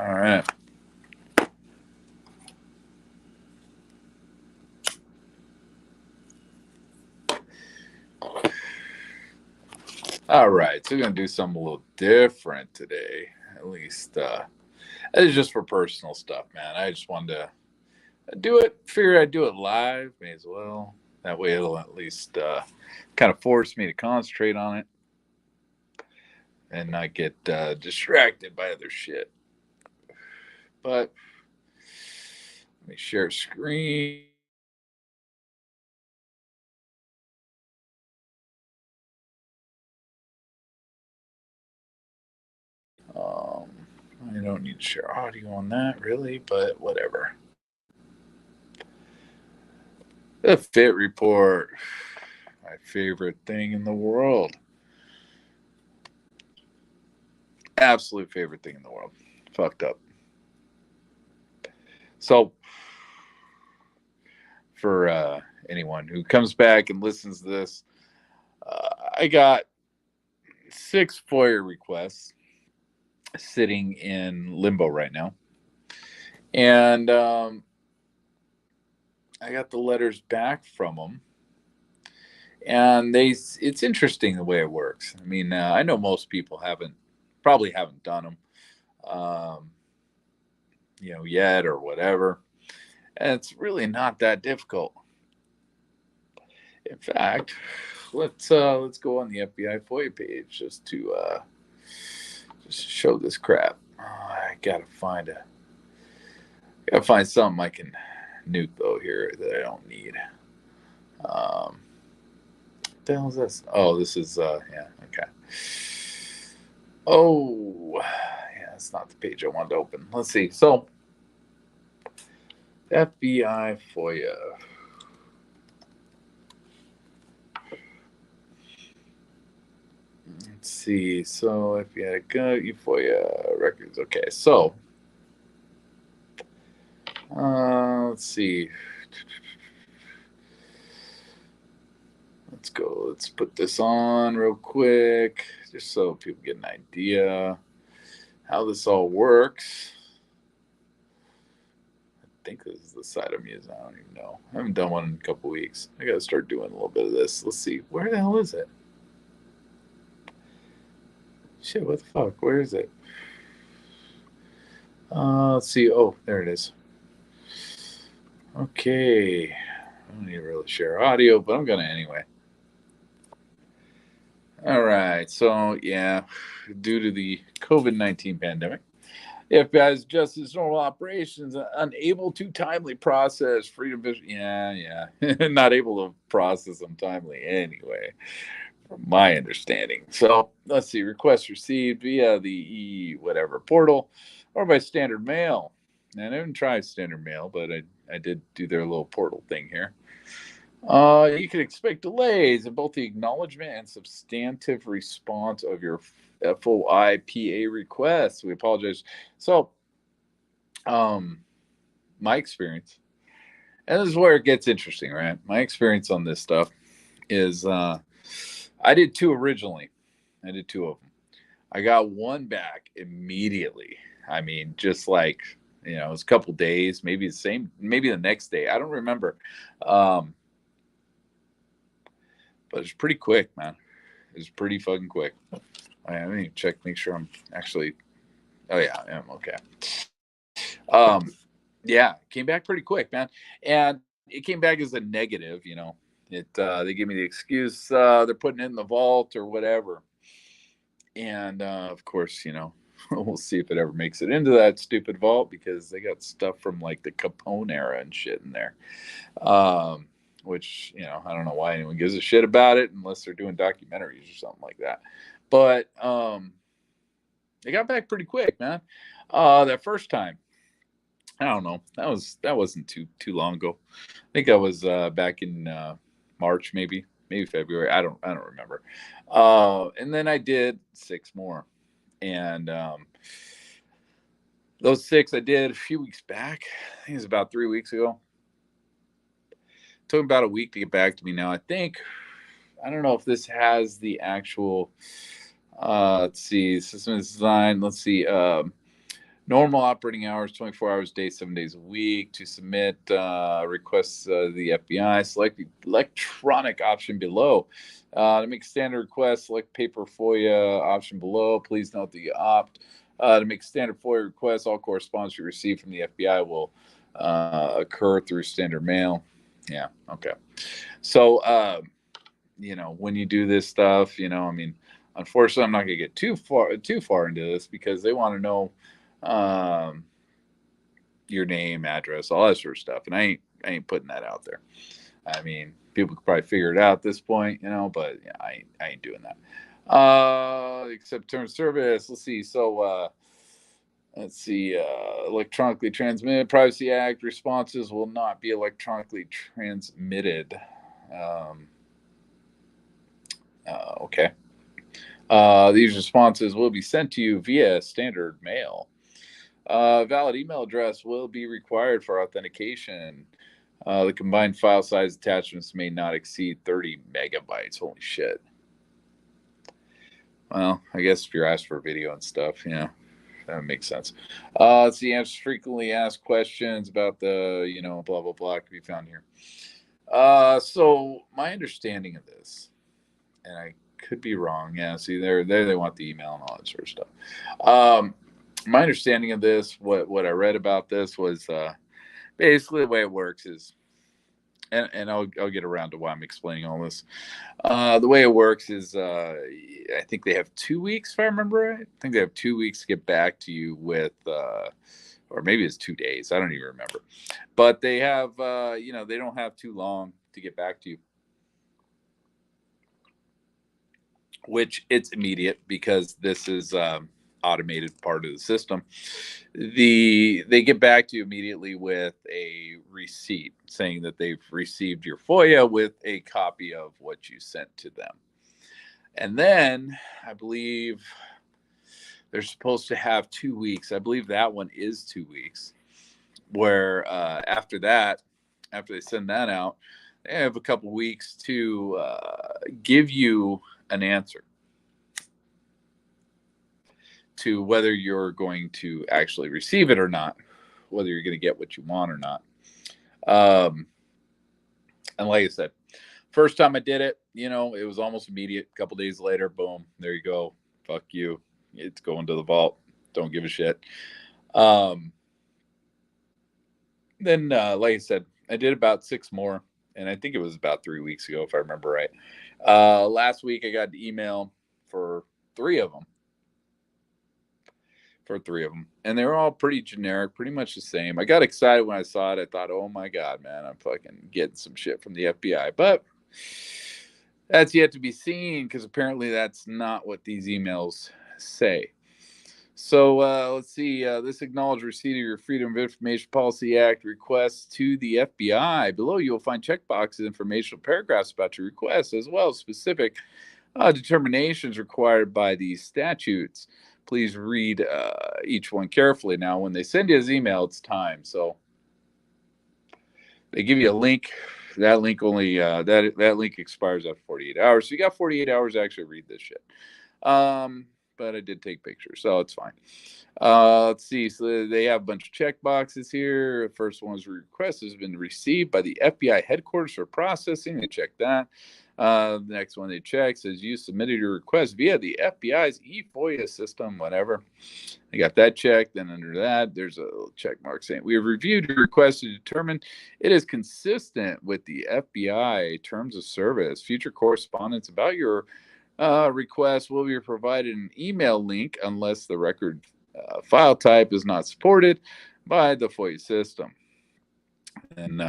All right. All right. So we're going to do something a little different today. At least, it's just for personal stuff, man. I just wanted to do it. Figure I'd do it live. May as well. That way it'll at least kind of force me to concentrate on it and not get distracted by other shit. But let me share screen. Um, I don't need to share audio on that, really, but whatever. The Fit Report, my favorite thing in the world. Absolute favorite thing in the world. Fucked up. So, for anyone who comes back and listens to this, I got 6 FOIA requests sitting in limbo right now. And I got the letters back from them. And it's interesting the way it works. I mean, I know most people probably haven't done them, yet or whatever. And it's really not that difficult. In fact, let's go on the FBI FOIA page just to show this crap. I gotta find something I can nuke though here that I don't need. What the hell is this? Oh, this is yeah, okay. Oh, yeah, that's not the page I wanted to open. Let's see. So, FBI FOIA. Let's see. So, if you had a gun, you FOIA records. Okay, so let's see. Let's go. Let's put this on real quick, just so people get an idea how this all works. I think this is the site I'm using. I don't even know. I haven't done one in a couple weeks. I got to start doing a little bit of this. Let's see. Where the hell is it? Shit, what the fuck? Where is it? Let's see. Oh, there it is. Okay. I don't need to really share audio, but I'm going to anyway. All right. So, yeah, due to the COVID-19 pandemic, the FBI's justice normal operations unable to timely process freedom of yeah, not able to process them timely anyway, from my understanding. So let's see, requests received via the whatever portal or by standard mail. And I didn't try standard mail, but I did do their little portal thing here. You can expect delays in both the acknowledgement and substantive response of your FOIPA requests. We apologize. So, my experience, and this is where it gets interesting, right? My experience on this stuff is I did 2 originally. I did 2 of them. I got one back immediately. I mean, just like, it was a couple days, maybe maybe the next day. I don't remember. But it's pretty quick, man. It's pretty fucking quick. I need to check, make sure I'm actually. Oh yeah, I'm okay. Yeah, it came back pretty quick, man, and it came back as a negative. They gave me the excuse they're putting it in the vault or whatever, and of course, we'll see if it ever makes it into that stupid vault because they got stuff from like the Capone era and shit in there. Which I don't know why anyone gives a shit about it unless they're doing documentaries or something like that. But they got back pretty quick, man. That first time, I don't know. That wasn't too long ago. I think I was back in March, maybe February. I don't remember. And then I did 6 more, and those 6 I did a few weeks back. I think it was about 3 weeks ago. Took about a week to get back to me now. I don't know if this has the actual let's see, system design. Let's see. Normal operating hours, 24 hours a day, 7 days a week. To submit requests to the FBI, select the electronic option below. To make standard requests, select paper FOIA option below. Please note that you opt. To make standard FOIA requests, all correspondence you receive from the FBI will occur through standard mail. Yeah, okay. So, when you do this stuff, I mean, unfortunately, I'm not going to get too far into this because they want to know your name, address, all that sort of stuff, and I ain't putting that out there. I mean, people could probably figure it out at this point, but yeah, I ain't doing that. Except terms of service. Let's see. So electronically transmitted. Privacy Act responses will not be electronically transmitted. Okay. These responses will be sent to you via standard mail. Valid email address will be required for authentication. The combined file size attachments may not exceed 30 megabytes. Holy shit. Well, I guess if you're asked for video and stuff, that makes sense. Let's see, answers frequently asked questions about the, blah, blah, blah, can be found here. So my understanding of this, and I could be wrong. Yeah, see, there they want the email and all that sort of stuff. My understanding of this, what I read about this was basically the way it works is, and I'll get around to why I'm explaining all this. The way it works is, I think they have 2 weeks, if I remember right. I think they have 2 weeks to get back to you with, or maybe it's 2 days. I don't even remember. But they have, they don't have too long to get back to you. Which it's immediate because this is automated part of the system. They get back to you immediately with a receipt saying that they've received your FOIA with a copy of what you sent to them. And then I believe they're supposed to have 2 weeks. I believe that one is 2 weeks. Where after that, after they send that out, they have a couple weeks to give you an answer to whether you're going to actually receive it or not, whether you're going to get what you want or not. And like I said, first time I did it, it was almost immediate. A couple days later, boom, there you go. Fuck you. It's going to the vault. Don't give a shit. Then, like I said, I did about 6 more, and I think it was about 3 weeks ago, if I remember right. Last week, I got an email for 3 of them. And they were all pretty generic, pretty much the same. I got excited when I saw it. I thought, oh my God, man, I'm fucking getting some shit from the FBI. But that's yet to be seen because apparently that's not what these emails say. So let's see. This acknowledged receipt of your Freedom of Information Policy Act request to the FBI. Below, you will find checkboxes, informational paragraphs about your request, as well as specific determinations required by these statutes. Please read each one carefully. Now, when they send you this email, it's time. So they give you a link. That link only that link expires after 48 hours. So you got 48 hours to actually read this shit. But I did take pictures, so it's fine. Let's see. So they have a bunch of check boxes here. The first one is request has been received by the FBI headquarters for processing. They check that. The next one they check says you submitted your request via the FBI's eFOIA system, whatever. I got that checked. Then under that, there's a little check mark saying we have reviewed your request to determine it is consistent with the FBI terms of service. Future correspondence about your request will be provided an email link unless the record file type is not supported by the FOIA system. And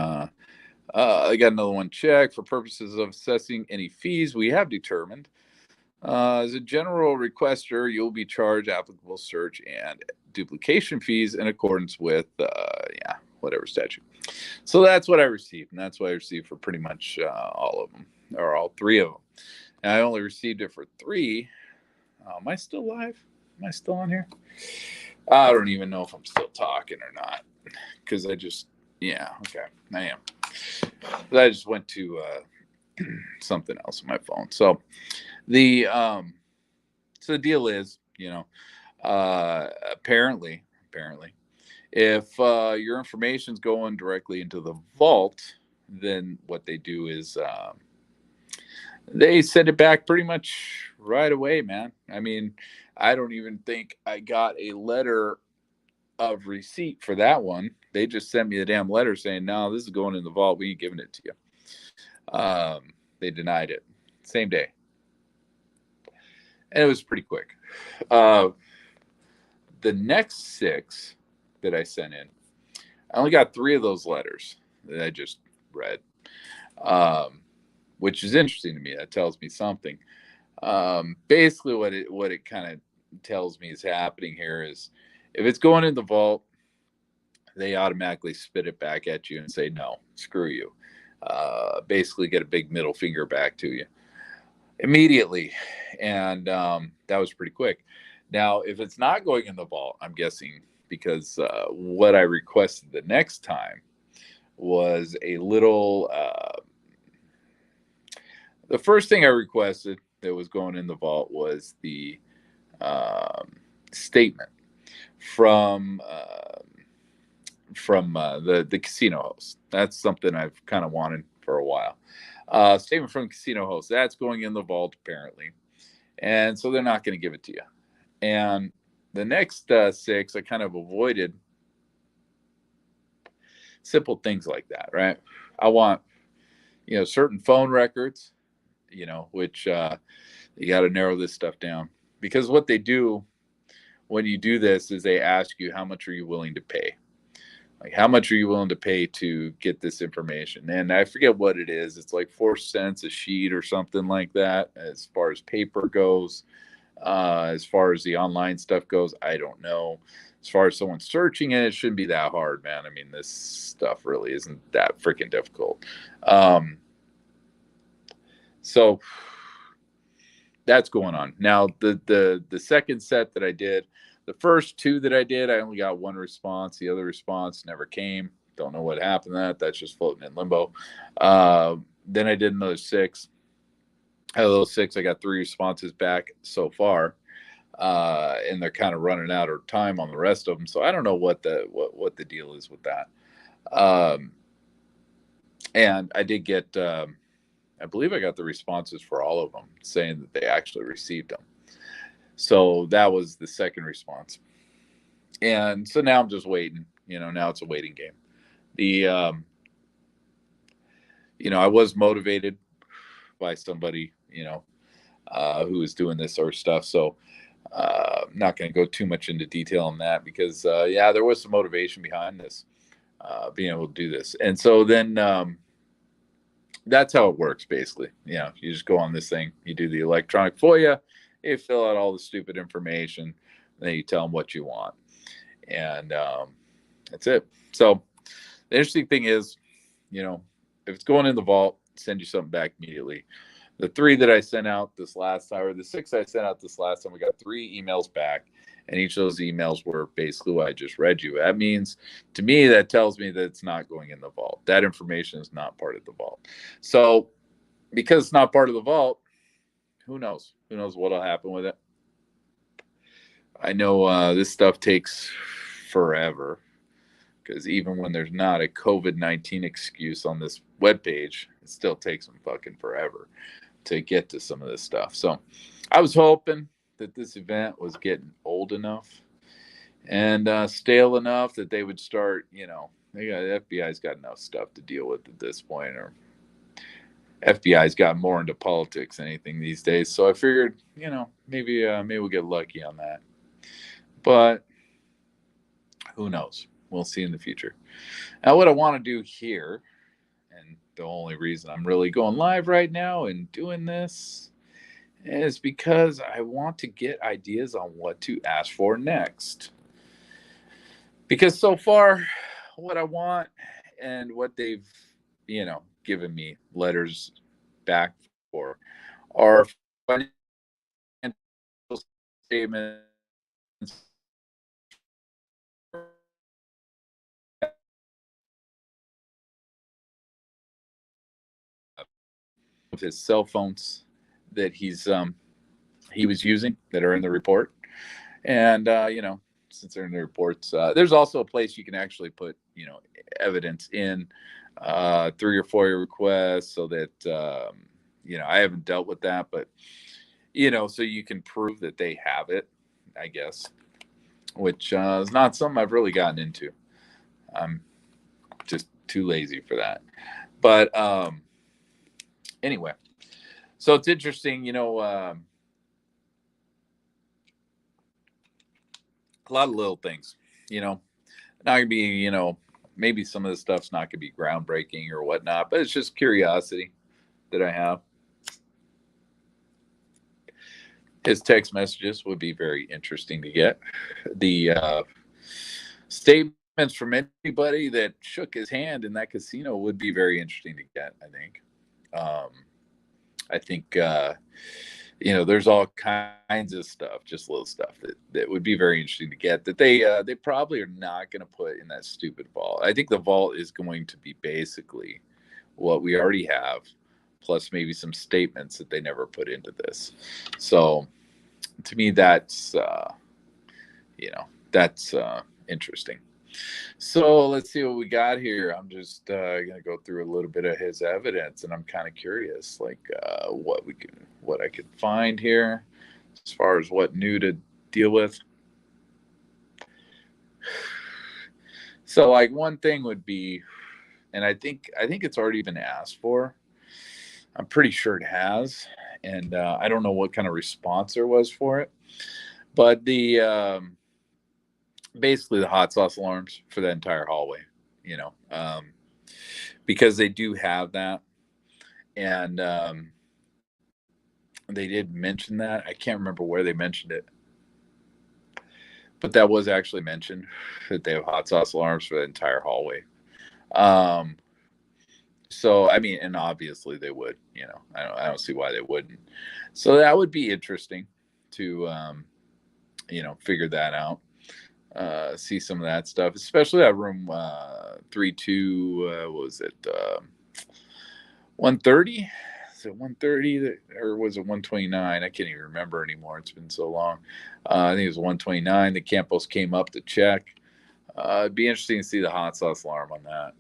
I got another one check for purposes of assessing any fees we have determined. As a general requester, you'll be charged applicable search and duplication fees in accordance with, whatever statute. So that's what I received, and that's what I received for pretty much all of them, or all 3 of them. And I only received it for 3. Am I still live? Am I still on here? I don't even know if I'm still talking or not, because I just, okay, I am. But I just went to something else on my phone. So the deal is, apparently apparently. If your information's going directly into the vault, then what they do is they send it back pretty much right away, man. I mean, I don't even think I got a letter of receipt for that one. They just sent me the damn letter saying, no, this is going in the vault. We ain't giving it to you. They denied it same day. And it was pretty quick. The next 6 that I sent in, I only got 3 of those letters that I just read, which is interesting to me. That tells me something. Basically, what it kind of tells me is happening here is if it's going in the vault, they automatically spit it back at you and say, no, screw you. Basically, get a big middle finger back to you immediately. And that was pretty quick. Now, if it's not going in the vault, I'm guessing because what I requested the next time was a little. The first thing I requested that was going in the vault was the statement from the casino host. That's something I've kind of wanted for a while. Statement from casino host. That's going in the vault apparently, and so they're not going to give it to you. And the next 6, I kind of avoided simple things like that, right? I want, certain phone records, which you got to narrow this stuff down because what they do when you do this is they ask you how much are you willing to pay. Like, how much are you willing to pay to get this information? And I forget what it is. It's like 4 cents a sheet or something like that as far as paper goes. As far as the online stuff goes, I don't know. As far as someone searching it, it shouldn't be that hard, man. I mean, this stuff really isn't that freaking difficult. So that's going on. Now, the second set that I did, the first 2 that I did, I only got 1 response. The other response never came. Don't know what happened to that. That's just floating in limbo. Then I did another 6. Out of those 6, I got 3 responses back so far, and they're kind of running out of time on the rest of them. So I don't know what the deal is with that. And I did get, I believe I got the responses for all of them saying that they actually received them. So that was the second response. And so now I'm just waiting. Now it's a waiting game. I was motivated by somebody, who was doing this sort of stuff. So I'm not going to go too much into detail on that because, there was some motivation behind this, being able to do this. And so then that's how it works, basically. You just go on this thing, you do the electronic FOIA, you fill out all the stupid information, then you tell them what you want. And that's it. So the interesting thing is, if it's going in the vault, send you something back immediately. The 3 that I sent out this last time, or the 6 I sent out this last time, we got 3 emails back, and each of those emails were basically what I just read you. That means, to me, that tells me that it's not going in the vault. That information is not part of the vault. So, because it's not part of the vault, who knows? Who knows what'll happen with it? I know this stuff takes forever. Because even when there's not a COVID-19 excuse on this webpage, it still takes them fucking forever to get to some of this stuff. So I was hoping that this event was getting old enough and stale enough that they would start, the FBI's got enough stuff to deal with at this point, or FBI's got more into politics than anything these days. So I figured, maybe we'll get lucky on that. But who knows? We'll see in the future. Now, what I want to do here, and the only reason I'm really going live right now and doing this, is because I want to get ideas on what to ask for next. Because so far, what I want and what they've, given me letters back for are financial statements of his cell phones that he was using that are in the report, and since they're in the reports. There's also a place you can actually put, evidence in through your FOIA request, so that I haven't dealt with that, but so you can prove that they have it, I guess, which is not something I've really gotten into. I'm just too lazy for that. But anyway, so it's interesting, a lot of little things, not gonna be, maybe some of the stuff's not gonna be groundbreaking or whatnot, but it's just curiosity that I have. His text messages would be very interesting to get. The statements from anybody that shook his hand in that casino would be very interesting to get, I think. I think there's all kinds of stuff, just little stuff that would be very interesting to get, that they probably are not going to put in that stupid vault. I think the vault is going to be basically what we already have, plus maybe some statements that they never put into this. So to me, that's interesting. So let's see what we got here. I'm just gonna go through a little bit of his evidence, and I'm kind of curious, like what I could find here, as far as what new to deal with. So, like, one thing would be, and I think it's already been asked for. I'm pretty sure it has, and I don't know what kind of response there was for it, but the basically the hot sauce alarms for the entire hallway, because they do have that. And they did mention that. I can't remember where they mentioned it, but that was actually mentioned, that they have hot sauce alarms for the entire hallway. So, I mean, and obviously they would, I don't see why they wouldn't. So that would be interesting to, figure that out. See some of that stuff, especially that room 32. What was it? 130? Is it 130 or was it 129? I can't even remember anymore. It's been so long. I think it was 129. The Campos came up to check. It'd be interesting to see the hot sauce alarm on that.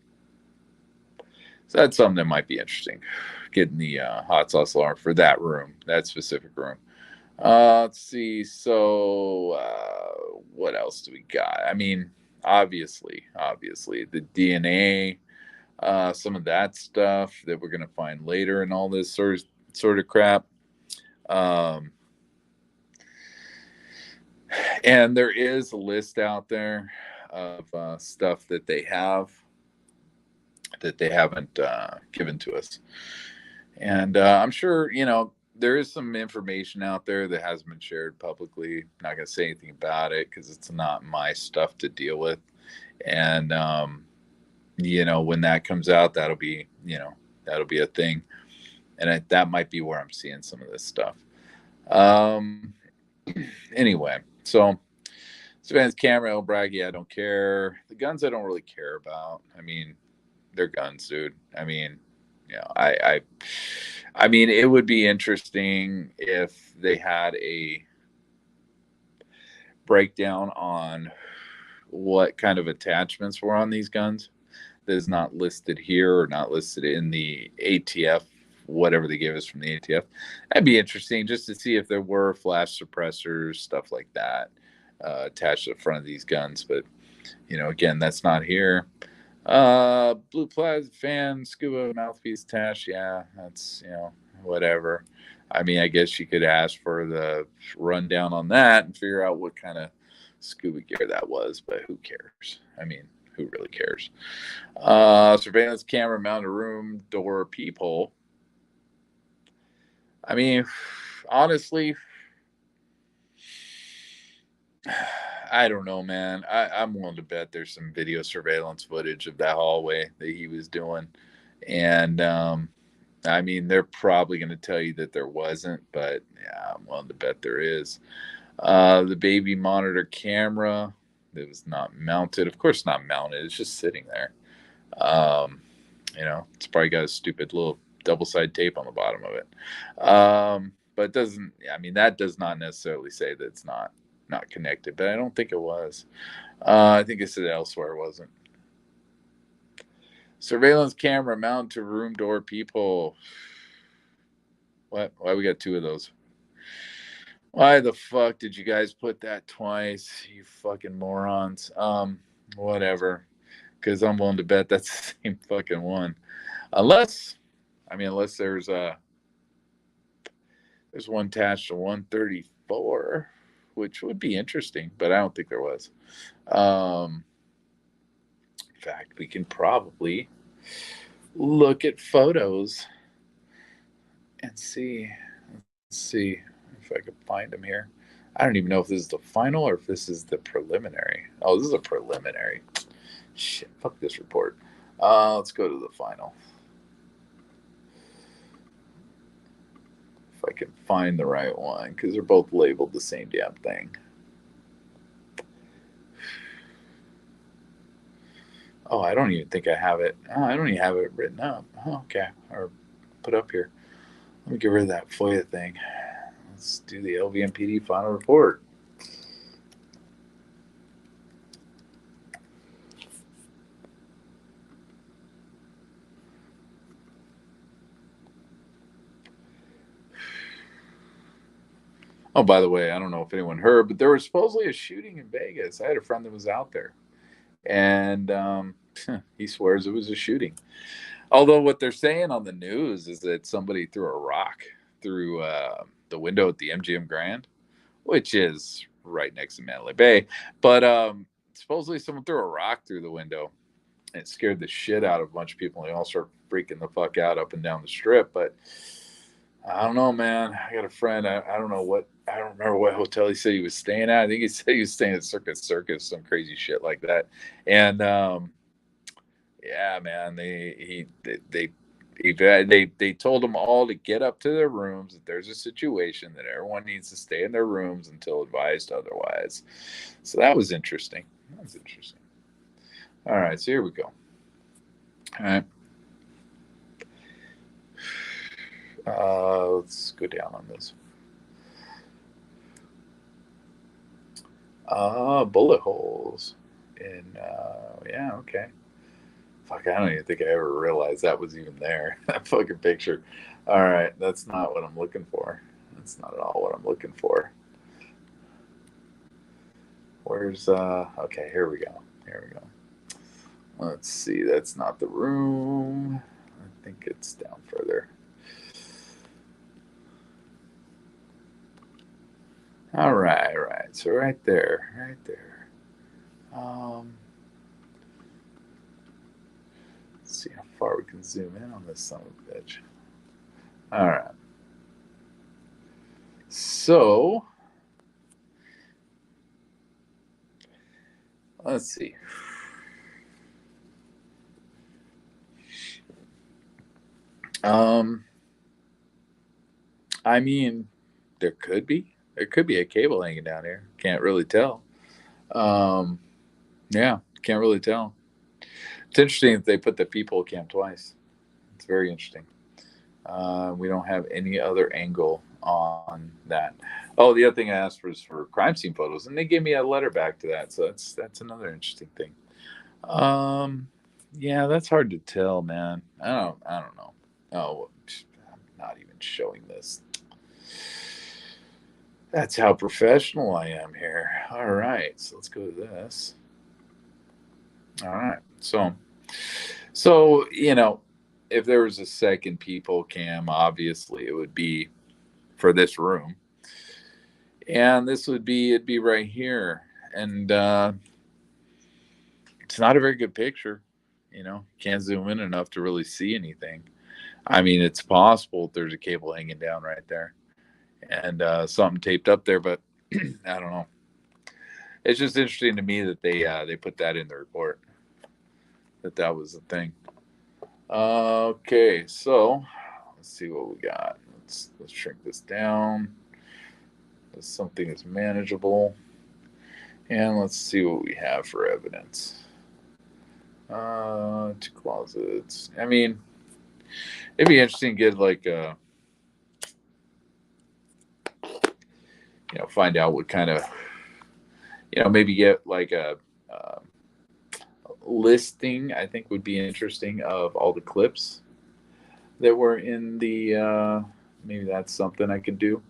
So that's something that might be interesting, getting the hot sauce alarm for that room, that specific room. Let's see. So, what else do we got? I mean, obviously, the DNA, some of that stuff that we're gonna find later, and all this sort of crap. And there is a list out there of stuff that they have that they haven't given to us, and I'm sure there is some information out there that hasn't been shared publicly. I'm not going to say anything about it because it's not my stuff to deal with. And, when that comes out, that'll be a thing. And that might be where I'm seeing some of this stuff. Anyway, so Savannah's camera, El Braggy, I don't care. The guns I don't really care about. I mean, they're guns, dude. I mean, I mean, it would be interesting if they had a breakdown on what kind of attachments were on these guns that is not listed here or not listed in the ATF, whatever they gave us from the ATF. That'd be interesting just to see if there were flash suppressors, stuff like that, attached to the front of these guns. But, again, that's not here. Blue plasma fan, scuba mouthpiece attached. Yeah, that's, whatever. I mean, I guess you could ask for the rundown on that and figure out what kind of scuba gear that was, but who cares? I mean, who really cares? Surveillance camera mounted room door peephole. I mean, honestly, I don't know, man. I'm willing to bet there's some video surveillance footage of that hallway that he was doing. And, I mean, they're probably going to tell you that there wasn't, but yeah, I'm willing to bet there is. The baby monitor camera, it was not mounted. Of course, not mounted. It's just sitting there. It's probably got a stupid little double-side tape on the bottom of it. But it doesn't, I mean, that does not necessarily say that it's not not connected, but I don't think it was. I think it said elsewhere, wasn't. Surveillance camera mounted to room door peephole. What? Why we got two of those? Why the fuck did you guys put that twice? You fucking morons. Whatever. Because I'm willing to bet that's the same fucking one. Unless there's one attached to 134, which would be interesting, but I don't think there was. In fact, we can probably look at photos and see. Let's see if I can find them here. I don't even know if this is the final or if this is the preliminary. Oh, this is a preliminary. Shit, fuck this report. Let's go to the final. If I can find the right one, because they're both labeled the same damn thing. Oh, I don't even think I have it. Oh, I don't even have it written up. Oh, okay, or put up here. Let me get rid of that FOIA thing. Let's do the LVMPD final report. Oh, by the way, I don't know if anyone heard, but there was supposedly a shooting in Vegas. I had a friend that was out there, and he swears it was a shooting. Although what they're saying on the news is that somebody threw a rock through the window at the MGM Grand, which is right next to Mandalay Bay. But supposedly someone threw a rock through the window. And it scared the shit out of a bunch of people. And they all started freaking the fuck out up and down the strip. But I don't know, man. I got a friend. I don't remember what hotel he said he was staying at. I think he said he was staying at Circus, some crazy shit like that. And yeah, man, they told them all to get up to their rooms. That there's a situation that everyone needs to stay in their rooms until advised otherwise. So that was interesting. All right, so here we go. All right. Let's go down on this. Bullet holes. Yeah, okay. Fuck, I don't even think I ever realized that was even there. That fucking picture. All right, that's not what I'm looking for. That's not at all what I'm looking for. Where's okay, here we go. Let's see, that's not the room. I think it's down further. All right. So right there. Let's see how far we can zoom in on this son of a bitch. All right. So let's see. I mean, there could be a cable hanging down here. Can't really tell. Yeah, can't really tell. It's interesting that they put the Peephole Cam twice. It's very interesting. We don't have any other angle on that. Oh, the other thing I asked was for crime scene photos, and they gave me a letter back to that. So that's another interesting thing. Yeah, that's hard to tell, man. I don't know. Oh, I'm not even showing this. That's how professional I am here. All right, so let's go to this. All right, so if there was a second Peephole Cam, obviously it would be for this room, and it'd be right here, and it's not a very good picture. Can't zoom in enough to really see anything. I mean, it's possible there's a cable hanging down right there, and something taped up there, but I don't know. It's just interesting to me that they put that in the report, that was the thing. Okay, so let's see what we got. Let's shrink this down. Something is manageable, and let's see what we have for evidence. 2 closets. I mean, it'd be interesting to get like find out what kind of maybe get like uh, listing, I think would be interesting, of all the clips that were in the, maybe that's something I could do.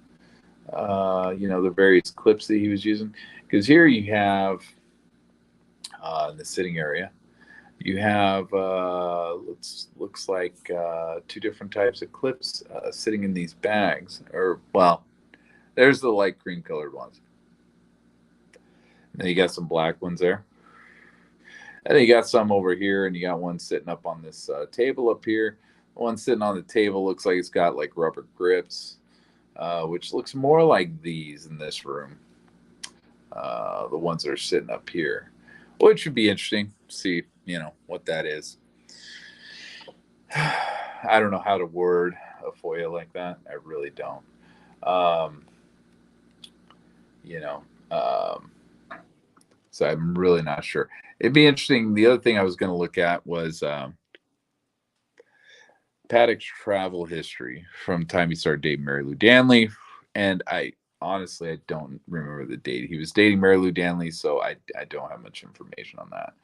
The various clips that he was using. Because here you have, in the sitting area, you have, looks like two different types of clips sitting in these bags. Or, well, there's the light green colored ones. And then you got some black ones there. And then you got some over here, and you got one sitting up on this table up here. One sitting on the table looks like it's got like rubber grips, which looks more like these in this room. The ones that are sitting up here, which would be interesting. See, what that is. I don't know how to word a FOIA like that. I really don't. Um, you know, um, so I'm really not sure. It'd be interesting. The other thing I was going to look at was Paddock's travel history from the time he started dating Mary Lou Danley. And I honestly, I don't remember the date he was dating Mary Lou Danley, so I don't have much information on that.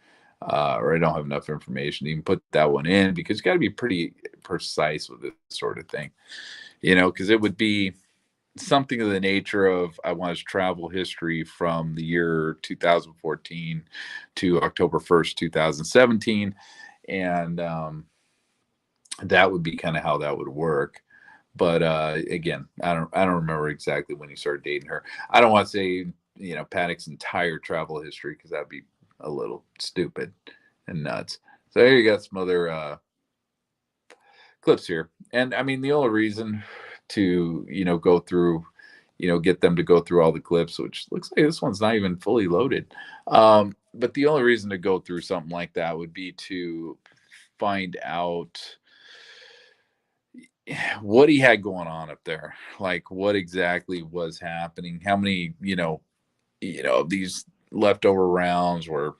Or I don't have enough information to even put that one in, because you got to be pretty precise with this sort of thing, because it would be something of the nature of, I want his travel history from the year 2014 to October 1st, 2017. And that would be kind of how that would work. But again, I don't remember exactly when he started dating her. I don't want to say Paddock's entire travel history, because that'd be a little stupid and nuts. So here you got some other clips here, and I mean the only reason to go through, get them to go through all the clips, which looks like this one's not even fully loaded. But the only reason to go through something like that would be to find out what he had going on up there, like what exactly was happening, how many these leftover rounds were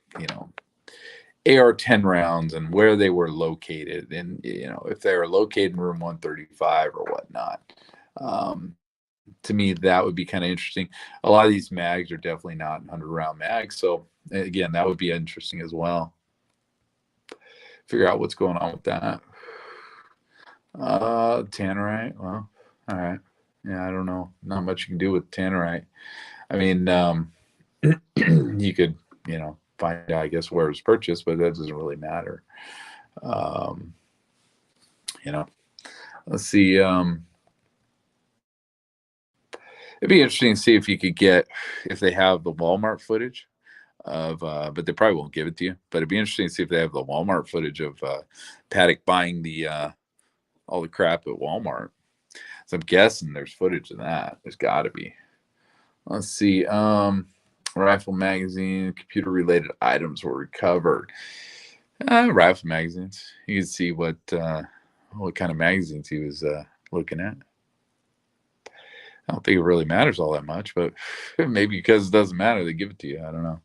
AR-10 rounds, and where they were located, and if they were located in room 135 or whatnot. To me, that would be kind of interesting. A lot of these mags are definitely not 100-round mags, so again, that would be interesting as well. Figure out what's going on with that. Tannerite. Well, all right. Yeah, I don't know. Not much you can do with tannerite. I mean, you could, find out, I guess, where it was purchased, but that doesn't really matter. Um, let's see. It'd be interesting to see if you could if they have the Walmart footage of, but they probably won't give it to you. But it'd be interesting to see if they have the Walmart footage of Paddock buying all the crap at Walmart. So I'm guessing there's footage of that. There's got to be. Let's see. Rifle magazine, computer related items were recovered. Rifle magazines. You can see what kind of magazines he was looking at. I don't think it really matters all that much, but maybe because it doesn't matter, they give it to you. I don't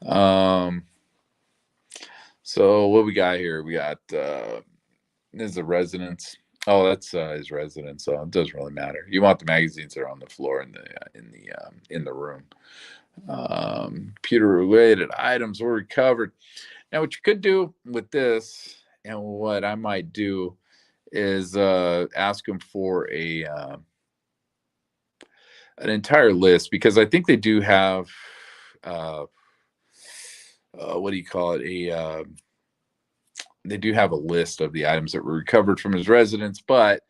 know. So what we got here? We got this is a residence. Oh, that's his residence, so it doesn't really matter. You want the magazines that are on the floor in the room. Computer related items were recovered. Now, what you could do with this, and what I might do, is ask them for an entire list, because I think they do have what do you call it, they do have a list of the items that were recovered from his residence. But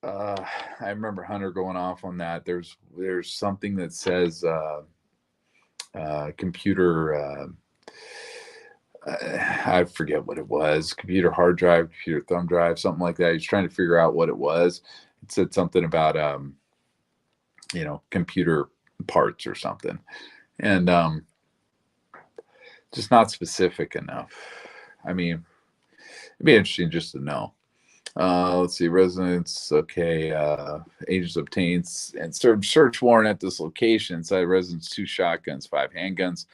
I remember Hunter going off on that. There's something that says computer, I forget what it was, computer hard drive, computer thumb drive, something like that. He's trying to figure out what it was. It said something about computer parts or something, and just not specific enough. I mean, it'd be interesting just to know. Let's see, residence. Okay, agents obtained and served search warrant at this location. Inside residence, 2 shotguns, 5 handguns,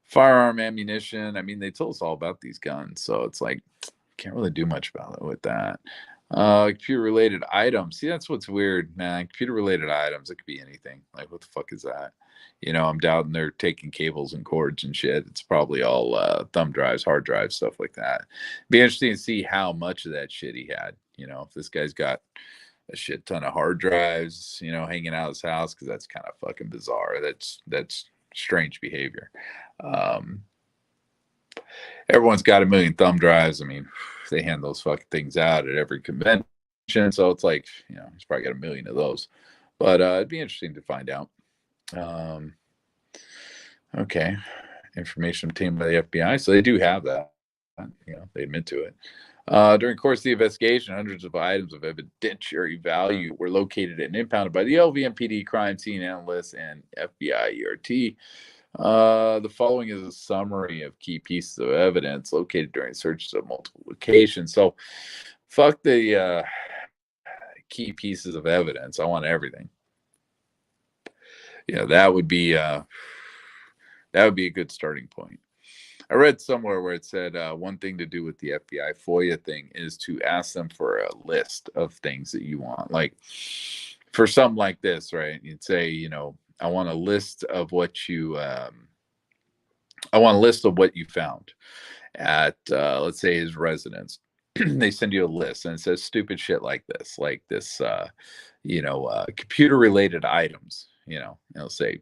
firearm ammunition. I mean, they told us all about these guns, so it's like, can't really do much about it with that. Computer related items. See, that's what's weird, man. Computer related items. It could be anything. Like, what the fuck is that? I'm doubting they're taking cables and cords and shit. It's probably all thumb drives, hard drives, stuff like that. Be interesting to see how much of that shit he had. If this guy's got a shit ton of hard drives, hanging out his house, because that's kind of fucking bizarre. That's strange behavior. Everyone's got a million thumb drives. I mean, they hand those fucking things out at every convention, so it's like, he's probably got a million of those. But it'd be interesting to find out. Okay, information obtained by the FBI, so they do have that. They admit to it. During the course of the investigation, hundreds of items of evidentiary value were located and impounded by the LVMPD crime scene analysts and FBI ERT. The following is a summary of key pieces of evidence located during searches of multiple locations. So, fuck the key pieces of evidence. I want everything. That would be a good starting point. I read somewhere where it said one thing to do with the FBI FOIA thing is to ask them for a list of things that you want. Like, for something like this, right? You'd say, I want a list of what you found at let's say his residence. They send you a list and it says stupid shit like this, computer related items. It'll say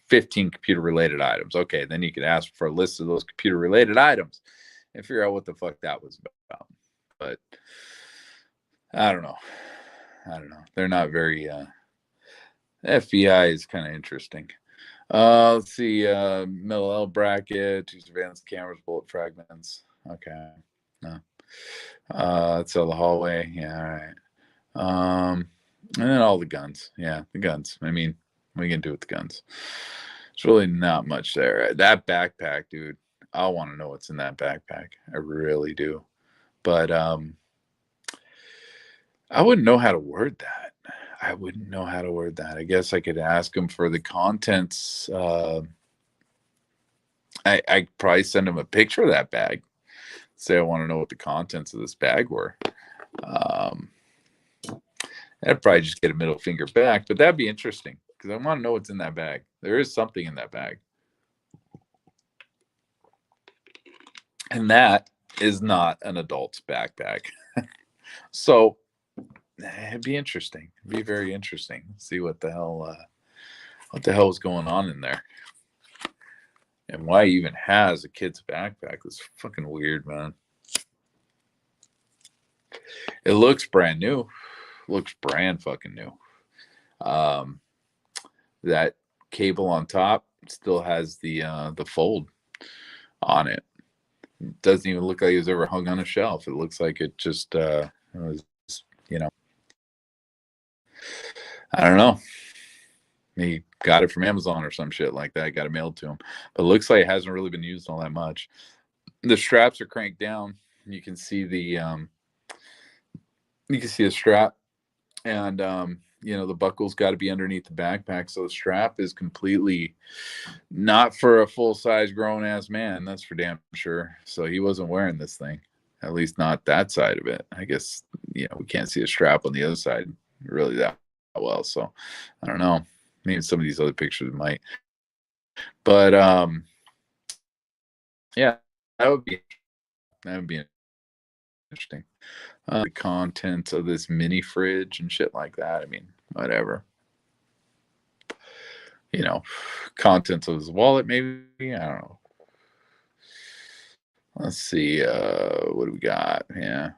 15 computer related items. Okay, then you can ask for a list of those computer related items and figure out what the fuck that was about. But I don't know. They're not very FBI is kind of interesting. Let's see. Middle L bracket, two surveillance cameras, bullet fragments. Okay. No. That's all the hallway. Yeah, all right. And then all the guns. Yeah, the guns. I mean, what are you gonna do with the guns? It's really not much there. That backpack, dude. I want to know what's in that backpack. I really do. But I wouldn't know how to word that. I guess I could ask him for the contents. I'd probably send him a picture of that bag. Say I want to know what the contents of this bag were. I'd probably just get a middle finger back, but that'd be interesting because I want to know what's in that bag. There is something in that bag. And that is not an adult's backpack. So it'd be interesting. It'd be very interesting. See what the hell is going on in there. And why he even has a kid's backpack. It's fucking weird, man. It looks brand new. Looks brand fucking new. That cable on top still has the fold on it. It doesn't even look like it was ever hung on a shelf. It looks like it just was, I don't know. He got it from Amazon or some shit like that. Got it mailed to him. But it looks like it hasn't really been used all that much. The straps are cranked down. You can see the strap, and the buckle's got to be underneath the backpack, so the strap is completely not for a full-size grown-ass man. That's for damn sure. So he wasn't wearing this thing, at least not that side of it. I guess we can't see a strap on the other side really that well. So I don't know. Maybe some of these other pictures might, but yeah, that would be interesting. The contents of this mini fridge and shit like that. I mean, whatever. Contents of his wallet, maybe. I don't know. Let's see. What do we got? Yeah,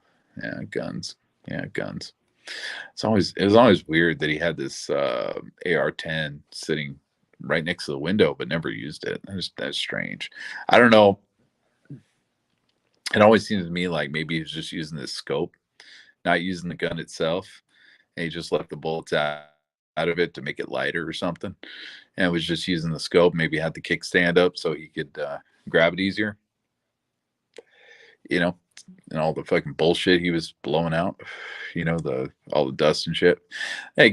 guns. Yeah, guns. It was always weird that he had this AR-10 sitting right next to the window, but never used it. That's strange. I don't know. It always seems to me like maybe he's just using this scope, not using the gun itself, and he just left the bullets out of it to make it lighter or something, and was just using the scope. Maybe had the kickstand up so he could grab it easier. And all the fucking bullshit he was blowing out, all the dust and shit. Hey,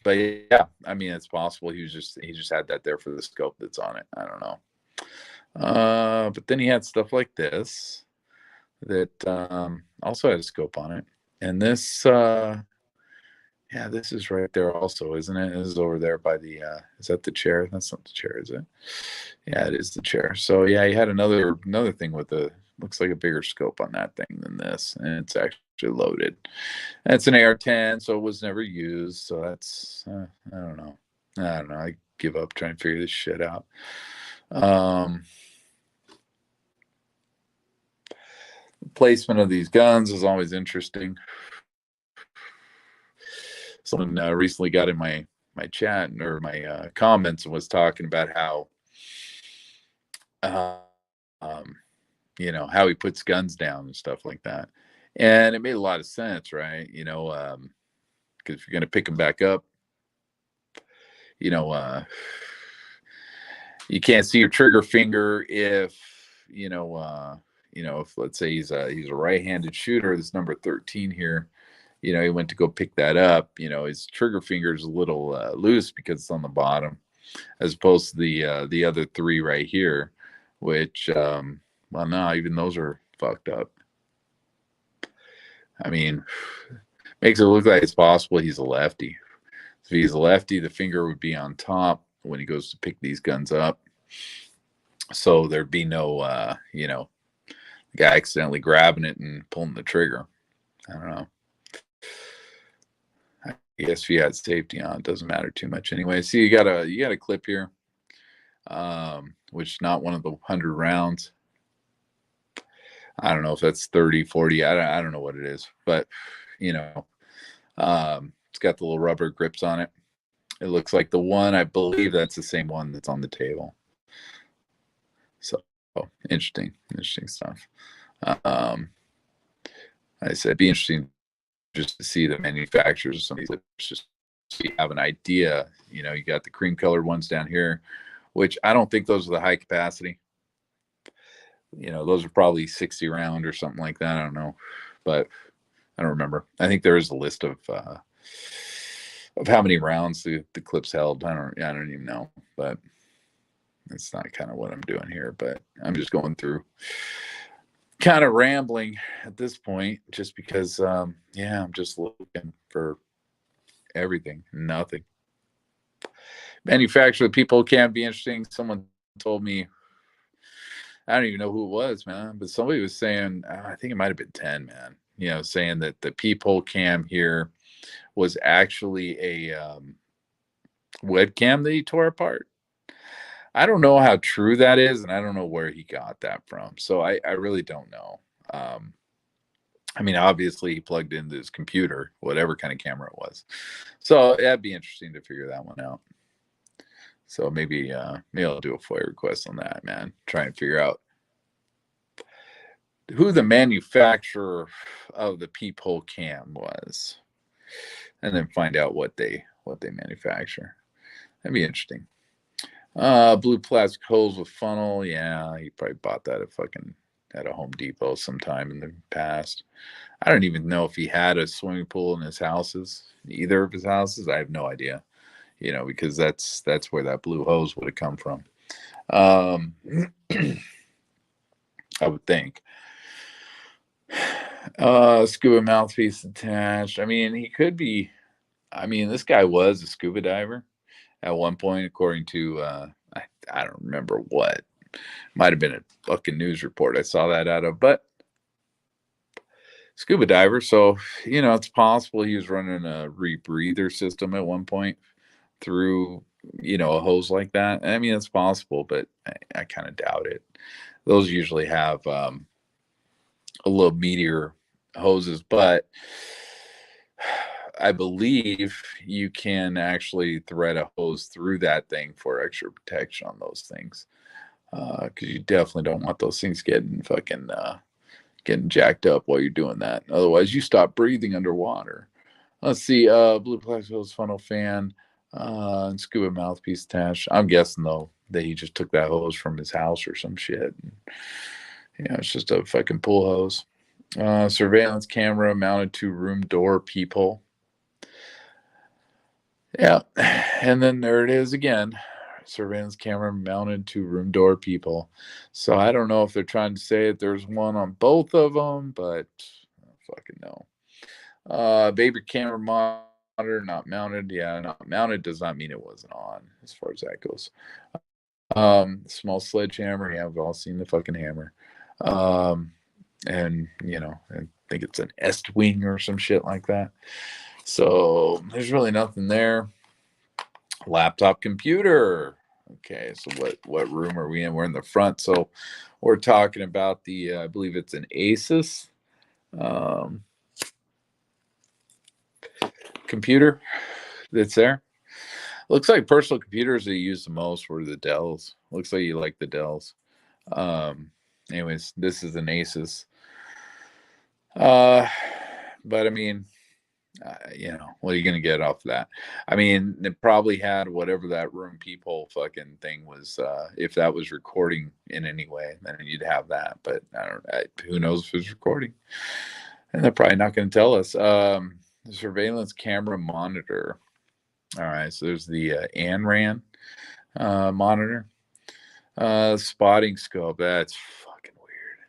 but yeah, I mean, it's possible he just had that there for the scope that's on it. I don't know. But then he had stuff like this that also had a scope on it. And this, Yeah, this is right there also, isn't it? This is over there by the is that the chair? That's not the chair, is it? Yeah, it is the chair. So yeah, he had another thing with a looks like a bigger scope on that thing than this, and it's actually loaded. And it's an AR-10, so it was never used. So that's I don't know. I don't know. I give up trying to figure this shit out. Um, Placement of these guns is always interesting. Someone recently got in my chat or my comments and was talking about how uh, um, how he puts guns down and stuff like that, and it made a lot of sense, right? Because if you're going to pick them back up, you know you can't see your trigger finger if you know if let's say he's a right-handed shooter, this number 13 here, he went to go pick that up, his trigger finger is a little loose because it's on the bottom, as opposed to the other three right here, which well, no, even those are fucked up. I mean, makes it look like it's possible he's a lefty. If he's a lefty, the finger would be on top when he goes to pick these guns up, so there'd be no the guy accidentally grabbing it and pulling the trigger. I don't know. I guess if you had safety on, it doesn't matter too much anyway. See, you got a clip here, which is not one of the 100 rounds. I don't know if that's 30, 40. I don't know what it is, but it's got the little rubber grips on it. It looks like the one, I believe that's the same one that's on the table. So interesting stuff. Um, I said it'd be interesting just to see the manufacturers of some of these, just so you have an idea. You got the cream colored ones down here, which I don't think those are the high capacity. Those are probably 60 round or something like that. I don't know, but I don't remember. I think there is a list of how many rounds the clips held. I don't even know, but that's not kind of what I'm doing here. But I'm just going through, kind of rambling at this point, just because I'm just looking for everything, nothing. Manufacturer people can be interesting. Someone told me, I don't even know who it was, man, but somebody was saying, I think it might have been 10, man, saying that the Peephole Cam here was actually a webcam that he tore apart. I don't know how true that is, and I don't know where he got that from. So I really don't know. I mean, obviously he plugged into his computer, whatever kind of camera it was. So that'd be interesting to figure that one out. So maybe I'll do a FOIA request on that, man. Try and figure out who the manufacturer of the Peephole Cam was, and then find out what they manufacture. That'd be interesting. Blue plastic hose with funnel. Yeah, he probably bought that at a Home Depot sometime in the past. I don't even know if he had a swimming pool in his houses, either of his houses. I have no idea, because that's where that blue hose would have come from. I would think. Scuba mouthpiece attached. I mean, he could be. I mean, this guy was a scuba diver at one point, according to I don't remember what. Might have been a fucking news report I saw that out of, but scuba diver. So it's possible he was running a rebreather system at one point through a hose like that. I mean, it's possible, but I kind of doubt it. Those usually have a little meatier hoses, but I believe you can actually thread a hose through that thing for extra protection on those things, because you definitely don't want those things getting jacked up while you're doing that. Otherwise, you stop breathing underwater. Let's see. Blue plastic hose, funnel fan, and scuba mouthpiece attached. I'm guessing though that he just took that hose from his house or some shit. It's just a fucking pool hose. Surveillance camera mounted to room door peephole. Yeah, and then there it is again. Surveillance camera mounted to room door peephole. So I don't know if they're trying to say that there's one on both of them, but I don't fucking know. Baby camera not mounted. Yeah, not mounted does not mean it wasn't on, as far as that goes. Small sledgehammer. Yeah, we've all seen the fucking hammer. And I think it's an Est wing or some shit like that. So there's really nothing there. Laptop computer. Okay, so what room are we in? We're in the front. So we're talking about the I believe it's an Asus computer that's there. Looks like personal computers that you use the most were the Dells. Looks like you like the Dells. Um, Anyways, this is an Asus. But I mean, what are you going to get off of that? I mean, it probably had whatever that room peephole fucking thing was. If that was recording in any way, then you'd have that. But who knows if it's recording? And they're probably not going to tell us. The surveillance camera monitor. All right, so there's the ANRAN monitor. Spotting scope. That's fucking weird.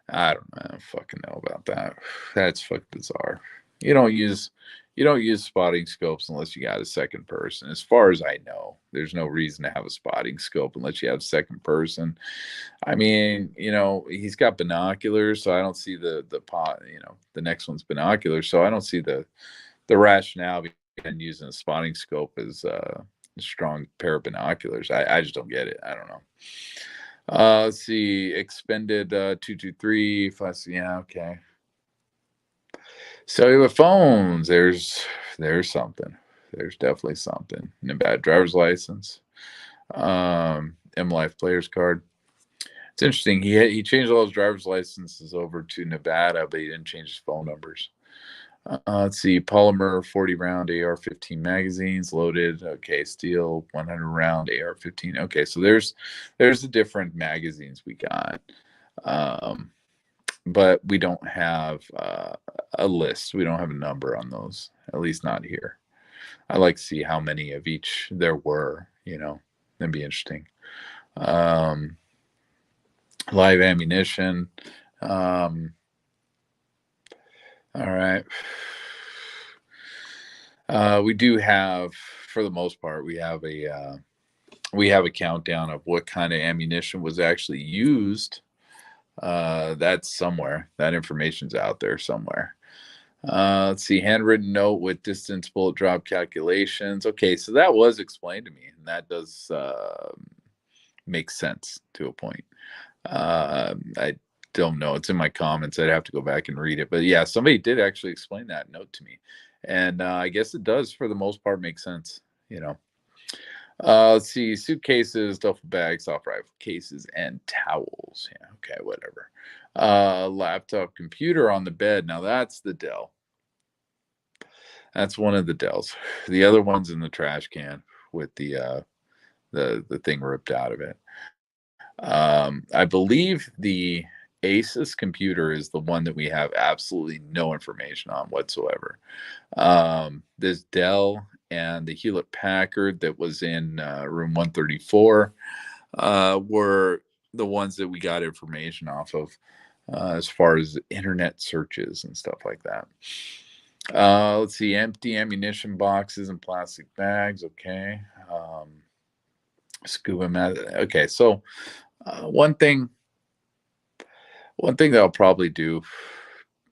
I don't fucking know about that. That's fucking bizarre. You don't use spotting scopes unless you got a second person. As far as I know, there's no reason to have a spotting scope unless you have second person. I mean, he's got binoculars, so I don't see the pot. The next one's binoculars, so I don't see the rationale behind using a spotting scope as a strong pair of binoculars. I just don't get it. I don't know. Let's see, expended 223. Yeah, okay. Cellular phones. There's something. There's definitely something. Nevada driver's license. M Life player's card. It's interesting. He changed all his driver's licenses over to Nevada, but he didn't change his phone numbers. Let's see, polymer 40 round AR-15 magazines loaded. Okay, steel 100 round AR-15. Okay, so there's the different magazines we got, but we don't have a list. We don't have a number on those, at least not here. I like to see how many of each there were. That'd be interesting. Live ammunition. All right. We do have, for the most part, we have a countdown of what kind of ammunition was actually used. That's somewhere. That information's out there somewhere. Let's see, handwritten note with distance bullet drop calculations. Okay, so that was explained to me, and that does make sense to a point. I don't know. It's in my comments. I'd have to go back and read it. But yeah, somebody did actually explain that note to me. And I guess it does, for the most part, make sense. Let's see, suitcases, duffel bags, soft rifle cases, and towels. Yeah, okay, whatever. Laptop computer on the bed. Now that's the Dell. That's one of the Dells. The other one's in the trash can with the thing ripped out of it. I believe the Asus computer is the one that we have absolutely no information on whatsoever. This Dell and the Hewlett Packard that was in room 134 were the ones that we got information off of as far as internet searches and stuff like that. Let's see, empty ammunition boxes and plastic bags. Okay. Scuba mask. Okay, so one thing that I'll probably do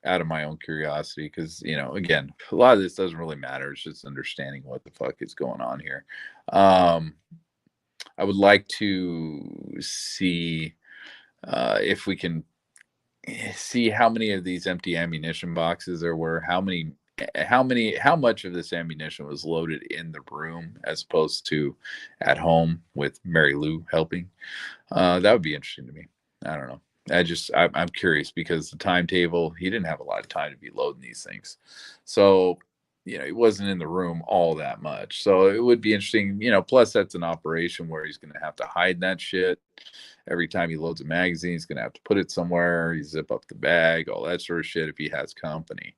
out of my own curiosity, because again, a lot of this doesn't really matter. It's just understanding what the fuck is going on here. I would like to see if we can see how many of these empty ammunition boxes there were, how much of this ammunition was loaded in the room as opposed to at home with Mary Lou helping. That would be interesting to me. I don't know. I'm curious, because the timetable, he didn't have a lot of time to be loading these things. So, he wasn't in the room all that much. So it would be interesting, plus that's an operation where he's going to have to hide that shit. Every time he loads a magazine, he's going to have to put it somewhere. He zip up the bag, all that sort of shit if he has company.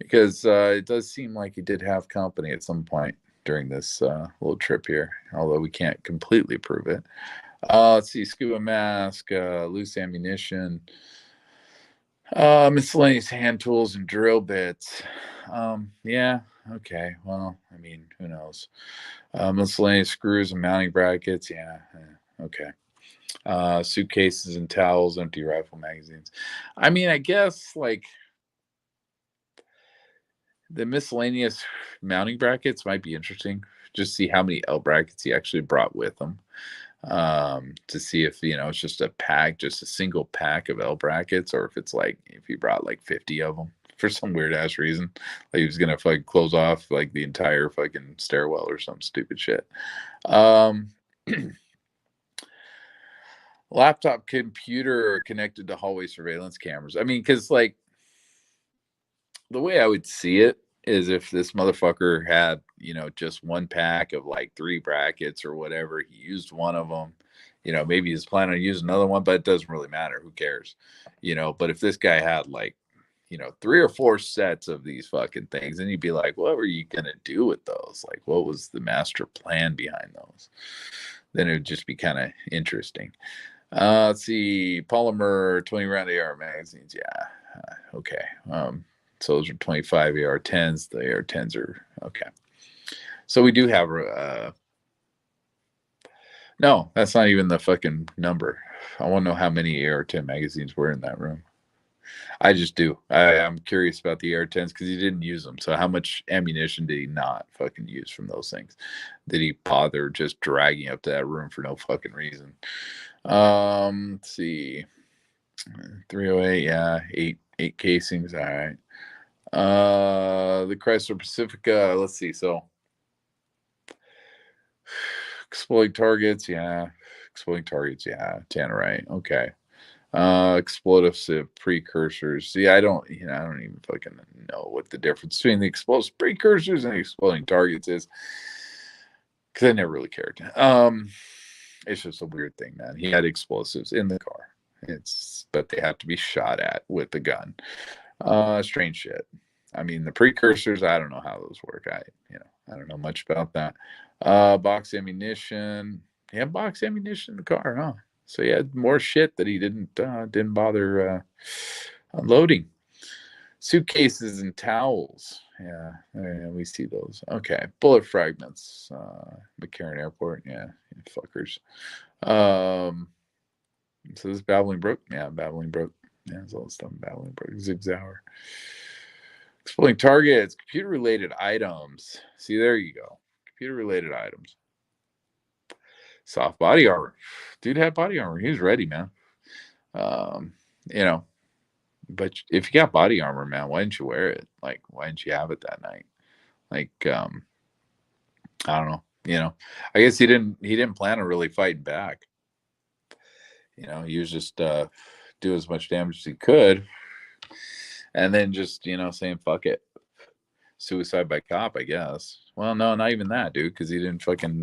Because it does seem like he did have company at some point during this little trip here, although we can't completely prove it. Let's see, scuba mask, loose ammunition. Miscellaneous hand tools and drill bits. Yeah, okay. Well, I mean, who knows? Miscellaneous screws and mounting brackets. Yeah, okay. Suitcases and towels, empty rifle magazines. I mean, I guess like the miscellaneous mounting brackets might be interesting. Just see how many L brackets he actually brought with him. To see if it's just a pack, just a single pack of L brackets, or if it's like if he brought like 50 of them for some weird ass reason, like he was gonna fucking close off like the entire fucking stairwell or some stupid shit. Um, Laptop computer connected to hallway surveillance cameras. I mean, because like the way I would see it is if this motherfucker had, just one pack of like 3 brackets or whatever, he used one of them, maybe he's planning on using another one, but it doesn't really matter. Who cares? But if this guy had like, 3 or 4 sets of these fucking things, then you'd be like, what were you going to do with those? Like, what was the master plan behind those? Then it would just be kind of interesting. Let's see, polymer 20 round AR magazines. Yeah. Okay. So those are 25 AR-10s. The AR-10s are okay. So we do have no, that's not even the fucking number. I want to know how many AR-10 magazines were in that room. I just do. I'm curious about the AR-10s because he didn't use them. So how much ammunition did he not fucking use from those things? Did he bother just dragging up to that room for no fucking reason? Let's see. 308, yeah, eight casings. All right. The Chrysler Pacifica. Let's see. So exploit targets, yeah. Exploding targets, yeah. Tannerite, okay. Explosive precursors. See, I don't even fucking know what the difference between the explosive precursors and exploding targets is, because I never really cared. It's just a weird thing, man. He had explosives in the car. But they have to be shot at with the gun. Strange shit. I mean, the precursors, I don't know how those work. I don't know much about that. Box ammunition. He had box ammunition in the car, huh? So he had more shit that he didn't bother unloading. Suitcases and towels. Yeah, we see those. Okay, bullet fragments. McCarran Airport. Yeah, fuckers. So this is Babbling Brook. Yeah, Babbling Brook. Yeah, it's all the stuff in Babbling Brook. Zig Zauer. Exploring targets, computer related items. See, there you go. Computer related items. Soft body armor. Dude had body armor. He was ready, man. Um, you know, but if you got body armor, man, why didn't you wear it? Like, why didn't you have it that night? Like, I don't know. I guess he didn't plan on really fighting back. He was just do as much damage as he could, and then just saying fuck it, suicide by cop, I guess. Well, no, not even that, dude, because he didn't fucking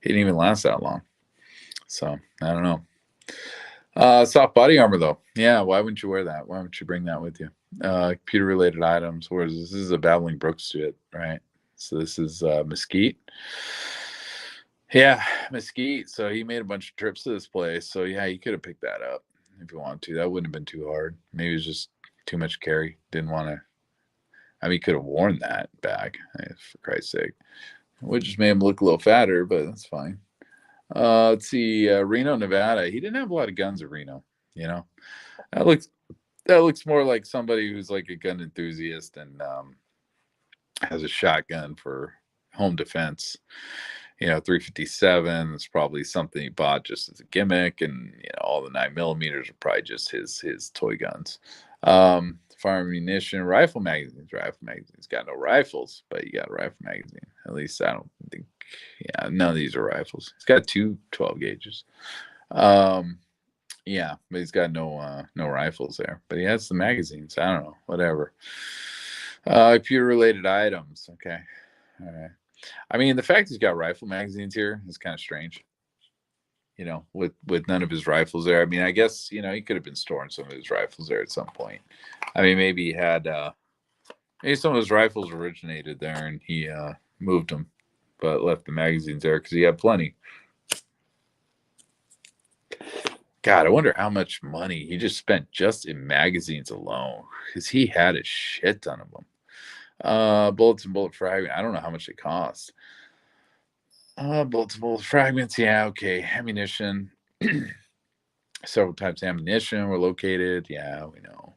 he didn't even last that long. So I don't know. Soft body armor though, yeah. Why wouldn't you wear that? Why wouldn't you bring that with you? Computer related items. Whereas this is a Babbling Brook shit, right? So this is Mesquite. Yeah, Mesquite. So he made a bunch of trips to this place. So yeah, you could have picked that up if you wanted to. That wouldn't have been too hard. Maybe it was just too much carry. Didn't want to. I mean, he could have worn that bag, for Christ's sake. It would just made him look a little fatter, but that's fine. Let's see, Reno, Nevada. He didn't have a lot of guns at Reno. That looks more like somebody who's like a gun enthusiast and has a shotgun for home defense. 357 is probably something he bought just as a gimmick, and all the 9mm are probably just his toy guns. Fire ammunition, rifle magazines. Rifle magazines got no rifles, but you got a rifle magazine. At least I don't think. Yeah, none of these are rifles. He's got two 12 gauges. Yeah, but he's got no rifles there. But he has the magazines. I don't know, whatever. Computer related items. Okay, all right. I mean, the fact he's got rifle magazines here is kind of strange. With none of his rifles there. I mean, I guess he could have been storing some of his rifles there at some point. I mean, maybe he had maybe some of his rifles originated there and he moved them, but left the magazines there because he had plenty. God, I wonder how much money he just spent just in magazines alone, because he had a shit ton of them. Bullets and bullet fragments. I don't know how much it cost. Bullets and bullet fragments. Yeah, okay. Ammunition. Several types of ammunition were located. Yeah, we know.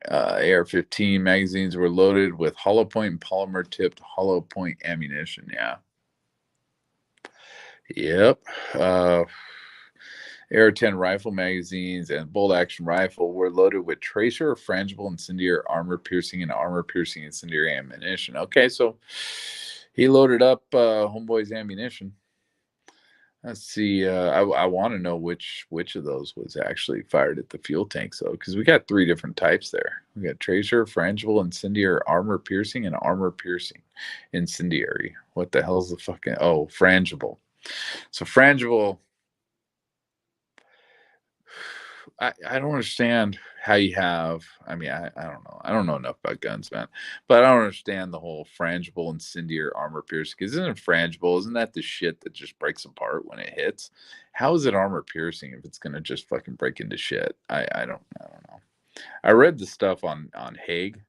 AR-15 magazines were loaded with hollow point and polymer tipped hollow point ammunition. Yeah. Yep. AR-10 rifle magazines and bolt action rifle were loaded with tracer, frangible, incendiary, armor piercing, and armor piercing incendiary ammunition. Okay, so he loaded up homeboy's ammunition. Let's see. I want to know which of those was actually fired at the fuel tanks, though, because we got 3 different types there. We got tracer, frangible, incendiary, armor piercing, and armor piercing incendiary. What the hell's the fucking frangible? So frangible. I don't understand how you have. I mean, I don't know. I don't know enough about guns, man. But I don't understand the whole frangible incendiary armor piercing. Because isn't it frangible? Isn't that the shit that just breaks apart when it hits? How is it armor piercing if it's gonna just fucking break into shit? I don't know. I read the stuff on Hague,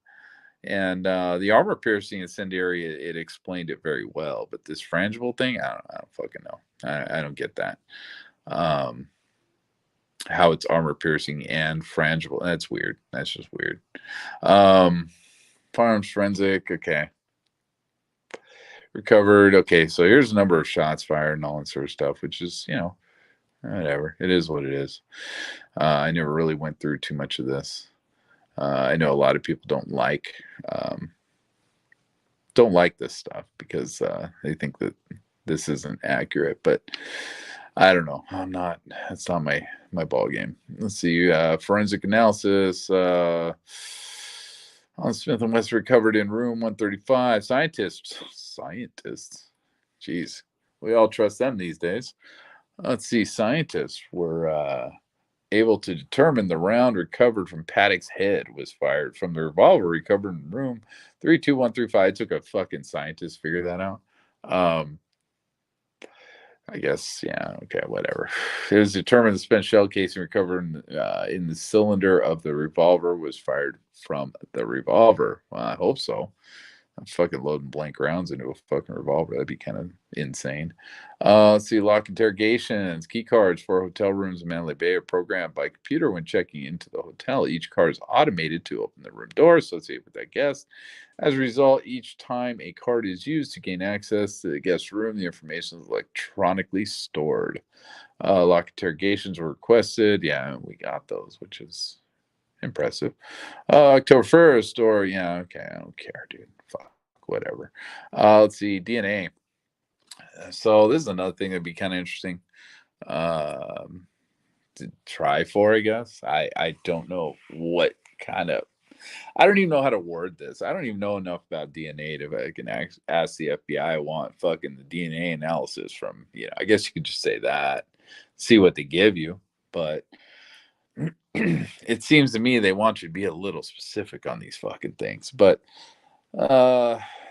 and the armor piercing incendiary it explained it very well. But this frangible thing, I don't fucking know. I don't get that. How it's armor piercing and frangible. That's weird. That's just weird. Firearms forensic. Okay. Recovered. Okay. So here's the number of shots fired and all that sort of stuff, which is, whatever. It is what it is. I never really went through too much of this. I know a lot of people don't like this stuff because they think that this isn't accurate, but I don't know. That's not my ball game. Let's see. Forensic analysis. On Smith and Wesson recovered in room 135. Scientists. Jeez, we all trust them these days. Let's see. Scientists were able to determine the round recovered from Paddock's head was fired from the revolver recovered in room 32135. It took a fucking scientist to figure that out. I guess, yeah, okay, whatever. It was determined the spent shell casing recovered in the cylinder of the revolver was fired from the revolver. Well, I hope so. I'm fucking loading blank rounds into a fucking revolver. That'd be kind of insane. Let's see, lock interrogations. Key cards for hotel rooms in Mandalay Bay are programmed by computer when checking into the hotel. Each card is automated to open the room door associated with that guest. As a result, each time a card is used to gain access to the guest room, the information is electronically stored. Lock interrogations were requested. Yeah, we got those, which is impressive. October 1st, or yeah, okay, I don't care, dude. Fuck, whatever. Let's see, DNA. So this is another thing that'd be kind of interesting to try for, I guess. I don't know what kind of. I don't even know how to word this. I don't even know enough about DNA to I can ask the FBI. I want fucking the DNA analysis from, I guess you could just say that, see what they give you. But it seems to me they want you to be a little specific on these fucking things. But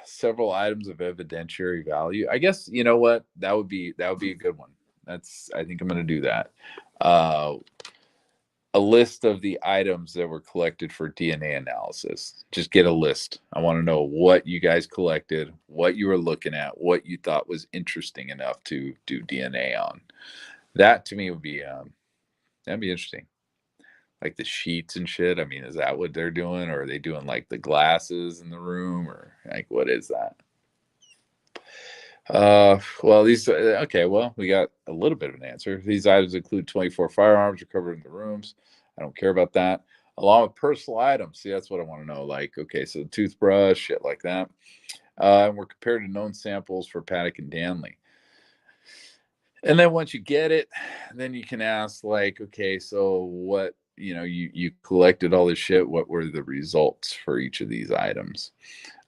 several items of evidentiary value. I guess you know what that would be a good one. I think I'm going to do that. A list of the items that were collected for DNA analysis. Just get a list. I want to know what you guys collected, what you were looking at, what you thought was interesting enough to do DNA on. That to me would be that'd be interesting. Like the sheets and shit. I mean, is that what they're doing, or are they doing like the glasses in the room, or like what is that? Well, these okay. Well, we got a little bit of an answer. These items include 24 firearms recovered in the rooms. I don't care about that. Along with personal items. See, that's what I want to know. Like, okay, so toothbrush, shit like that. And we're compared to known samples for Paddock and Danley. And then once you get it, then you can ask, like, okay, so what, you collected all this shit. What were the results for each of these items?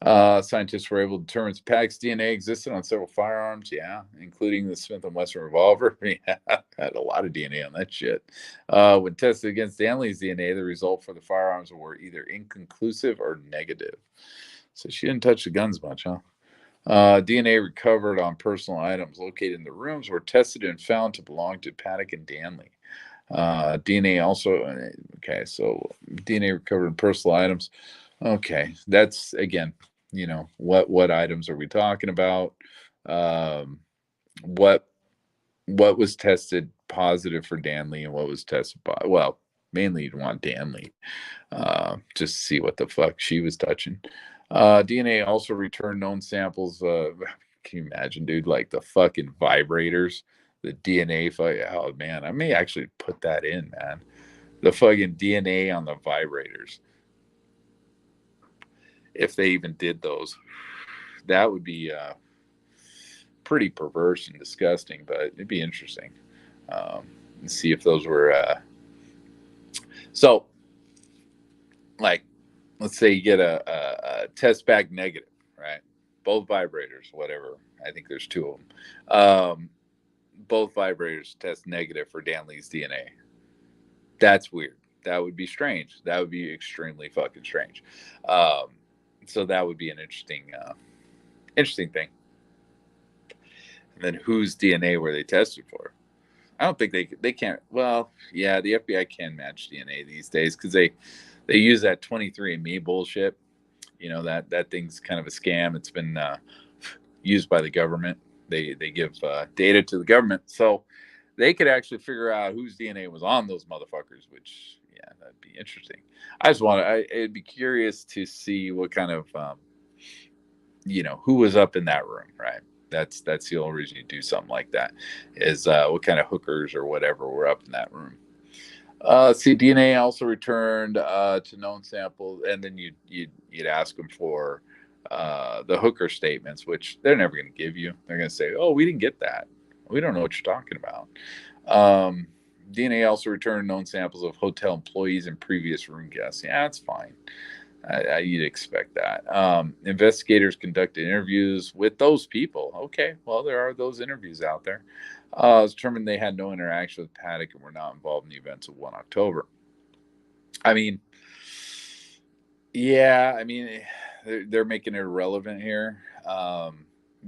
Scientists were able to determine Paddock's DNA existed on several firearms, yeah, including the Smith & Wesson revolver. Yeah, had a lot of DNA on that shit. When tested against Danley's DNA, the result for the firearms were either inconclusive or negative. So she didn't touch the guns much, huh? DNA recovered on personal items located in the rooms were tested and found to belong to Paddock and Danley. DNA also, okay, so DNA recovered in personal items. Okay, that's again, what items are we talking about? Um, what what was tested positive for Danley and what was tested well, mainly you'd want Danley, just to see what the fuck she was touching. DNA also returned known samples. Can you imagine, dude? Like the fucking vibrators, the DNA. Oh man, I may actually put that in, man. The fucking DNA on the vibrators, if they even did those, that would be pretty perverse and disgusting. But it'd be interesting. And see if those were so. Like, let's say you get a test back negative, right? Both vibrators, whatever. I think there's two of them. Both vibrators test negative for Danley's DNA. That's weird. That would be strange. That would be extremely fucking strange. So that would be an interesting thing. And then whose DNA were they tested for? I don't think they can't. Well, yeah, the FBI can match DNA these days because they use that 23andMe bullshit. That thing's kind of a scam. It's been used by the government. They give data to the government, so they could actually figure out whose DNA was on those motherfuckers. Which, yeah, that'd be interesting. It'd be curious to see what kind of who was up in that room, right? That's the only reason you do something like that is what kind of hookers or whatever were up in that room. See, DNA also returned to known samples, and then you'd ask them for the hooker statements, which they're never going to give you. They're going to say, "Oh, we didn't get that. We don't know what you're talking about." DNA also returned known samples of hotel employees and previous room guests. Yeah, that's fine. You'd expect that. Investigators conducted interviews with those people. Okay, well, there are those interviews out there. It was determined they had no interaction with Paddock and were not involved in the events of 1 October. I mean, yeah, I mean, they're making it irrelevant here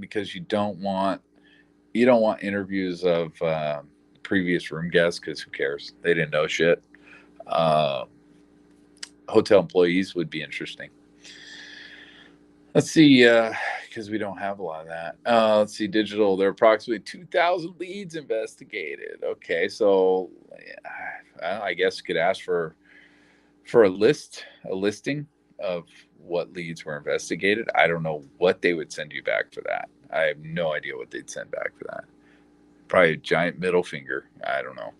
because you don't want interviews of previous room guests because who cares? They didn't know shit. Hotel employees would be interesting. Let's see, because we don't have a lot of that. Let's see, digital. There are approximately 2,000 leads investigated. Okay, so I guess you could ask for a listing of what leads were investigated. I don't know what they would send you back for that. I have no idea what they'd send back for that. Probably a giant middle finger. I don't know.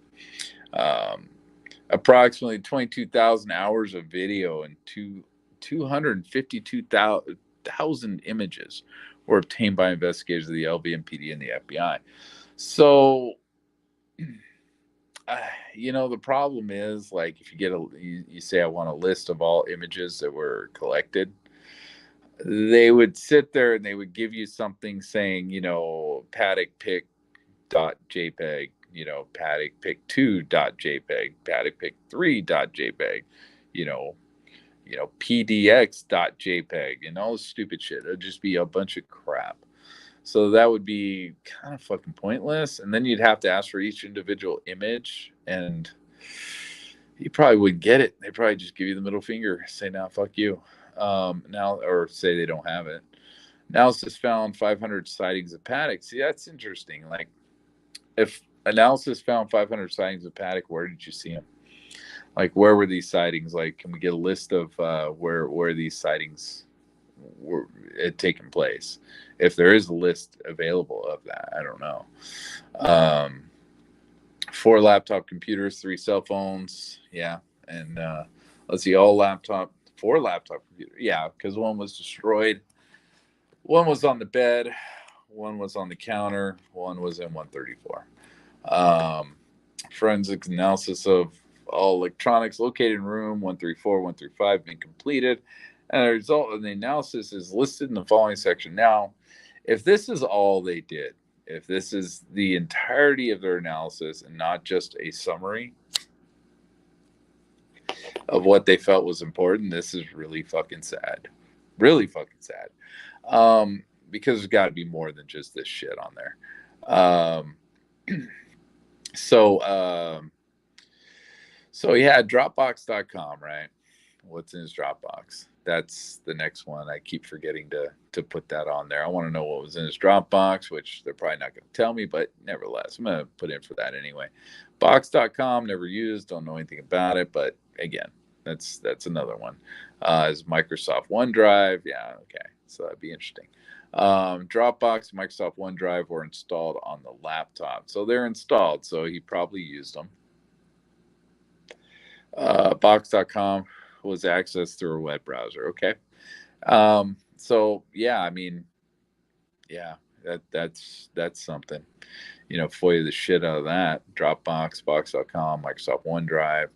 Approximately 22,000 hours of video and 252,000 images were obtained by investigators of the LVMPD and the FBI. So, the problem is, like, if you get you say, I want a list of all images that were collected, they would sit there and they would give you something saying, Paddock pic.jpg, Paddock pic2.jpg, Paddock pic3.jpg, pdx.jpg, and all this stupid shit. It'd just be a bunch of crap. So that would be kind of fucking pointless. And then you'd have to ask for each individual image, and you probably wouldn't get it. They probably just give you the middle finger, say, "Now, fuck you." Or say they don't have it. Analysis found 500 sightings of Paddock. See, that's interesting. Like, if analysis found 500 sightings of Paddock, where did you see them? Like, where were these sightings? Like, can we get a list of where these sightings had taken place? If there is a list available of that, I don't know. 4 laptop computers, 3 cell phones, yeah, and let's see, 4 laptop computers, yeah, because one was destroyed, one was on the bed, one was on the counter, one was in 134. Forensic analysis of all electronics located in room 134, 135 been completed, and the result of the analysis is listed in the following section. Now, if this is all they did, if this is the entirety of their analysis and not just a summary of what they felt was important, this is really fucking sad. Really fucking sad. because there's got to be more than just this shit on there. Um, so, so yeah, Dropbox.com, right? What's in his Dropbox? That's the next one. I keep forgetting to put that on there. I want to know what was in his Dropbox, which they're probably not going to tell me, but nevertheless, I'm going to put in for that anyway. Box.com, never used, don't know anything about it, but again, that's another one. Is Microsoft OneDrive? Yeah, okay, so that'd be interesting. Dropbox, Microsoft OneDrive were installed on the laptop, so they're installed. So he probably used them. Box.com was accessed through a web browser. Okay. So yeah, I mean, yeah, that's something. FOIA the shit out of that. Dropbox, Box.com, Microsoft OneDrive,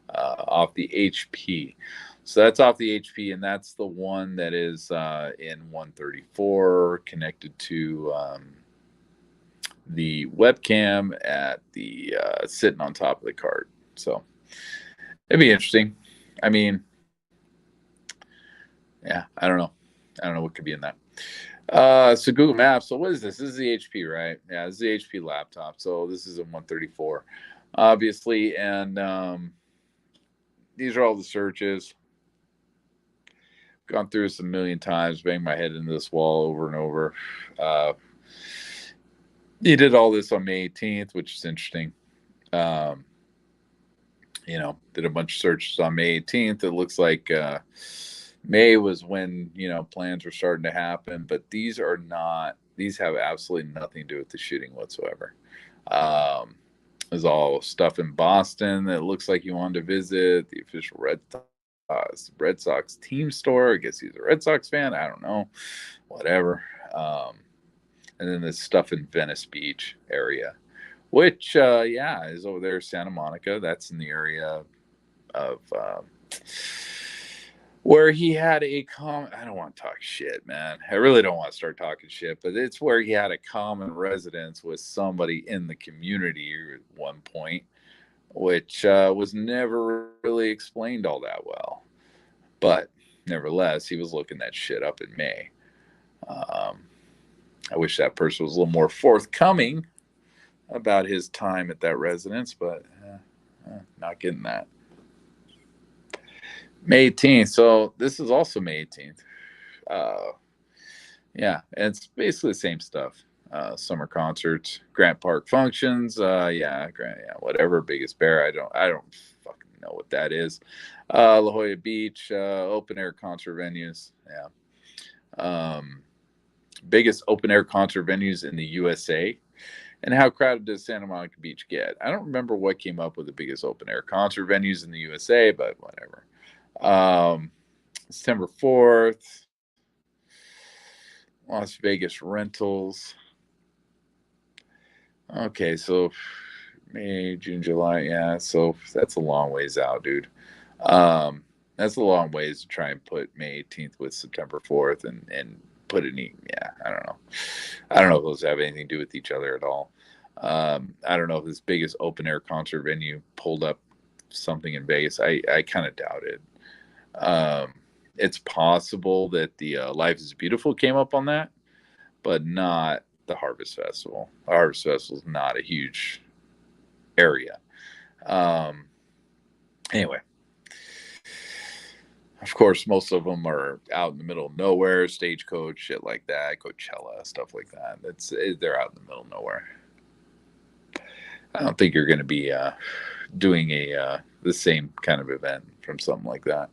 off the HP. So that's off the HP, and that's the one that is in 134 connected to the webcam at the sitting on top of the cart. So it'd be interesting. I mean, yeah, I don't know. I don't know what could be in that. So Google Maps. So what is this? This is the HP, right? Yeah, this is the HP laptop. So this is a 134, obviously, and these are all the searches. Gone through this a million times, banged my head into this wall over and over. He did all this on May 18th, which is interesting. Did a bunch of searches on May 18th. It looks like May was when, plans were starting to happen, but these have absolutely nothing to do with the shooting whatsoever. There's all stuff in Boston that looks like he wanted to visit, the official Red Sox team store. I guess he's a Red Sox fan. I don't know, whatever. And then there's stuff in Venice Beach area, which, is over there, Santa Monica. That's in the area of where he had I don't want to talk shit, man. I really don't want to start talking shit, but it's where he had a common residence with somebody in the community at one point, which was never really explained all that well. But nevertheless, he was looking that shit up in May. I wish that person was a little more forthcoming about his time at that residence, but not getting that. May 18th. So this is also May 18th. Yeah, and it's basically the same stuff. Summer concerts, Grant Park functions. Whatever. Biggest Bear. I don't fucking know what that is. La Jolla Beach, open air concert venues. Yeah. Biggest open air concert venues in the USA. And how crowded does Santa Monica Beach get? I don't remember what came up with the biggest open air concert venues in the USA, but whatever. September 4th, Las Vegas rentals. Okay, so May, June, July. Yeah, so that's a long ways out, dude. That's a long ways to try and put May 18th with September 4th and put any. Yeah, I don't know. I don't know if those have anything to do with each other at all. I don't know if this biggest open air concert venue pulled up something in Vegas. I kind of doubt it. It's possible that the Life is Beautiful came up on that, but not the Harvest Festival. The Harvest Festival is not a huge area. Anyway, of course, most of them are out in the middle of nowhere, Stagecoach, shit like that, Coachella, stuff like that. They're out in the middle of nowhere. I don't think you're going to be doing the same kind of event from something like that.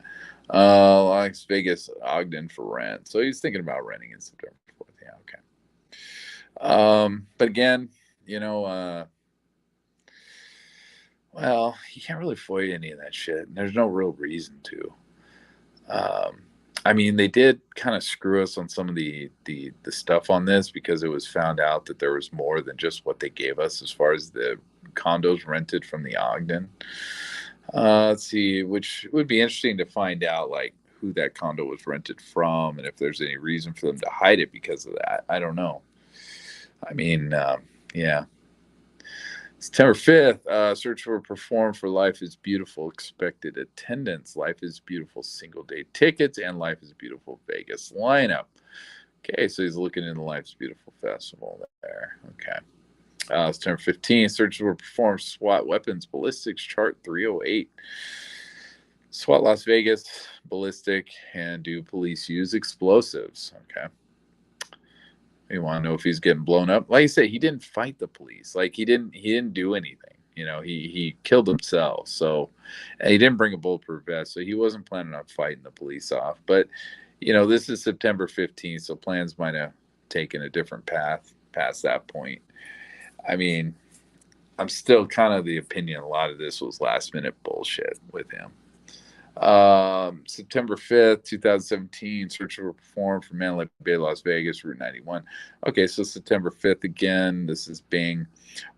Las Vegas, Ogden for rent. So he's thinking about renting in September 4th. Yeah, okay. But again, well, you can't really FOIA any of that shit. There's no real reason to. I mean, they did kind of screw us on some of the stuff on this because it was found out that there was more than just what they gave us as far as the condos rented from the Ogden. Let's see, which would be interesting to find out, like, who that condo was rented from and if there's any reason for them to hide it because of that. I don't know. I mean, yeah. September 5th, search will perform for Life is Beautiful expected attendance, Life is Beautiful single day tickets, and Life is Beautiful Vegas lineup. Okay, so he's looking in the Life's Beautiful Festival there. Okay. September 15th, searches were performed. SWAT weapons, ballistics, chart 308. SWAT Las Vegas, ballistic, and do police use explosives? Okay. You want to know if he's getting blown up? Like I say, he didn't fight the police. Like he didn't do anything. You know, he killed himself. So, and he didn't bring a bulletproof vest, so he wasn't planning on fighting the police off. But, you know, this is September 15th, so plans might have taken a different path past that point. I mean, I'm still kind of the opinion a lot of this was last minute bullshit with him. September 5th, 2017, searches were performed for Mandalay Bay, Las Vegas, Route 91. Okay, so September 5th again. This is Bing.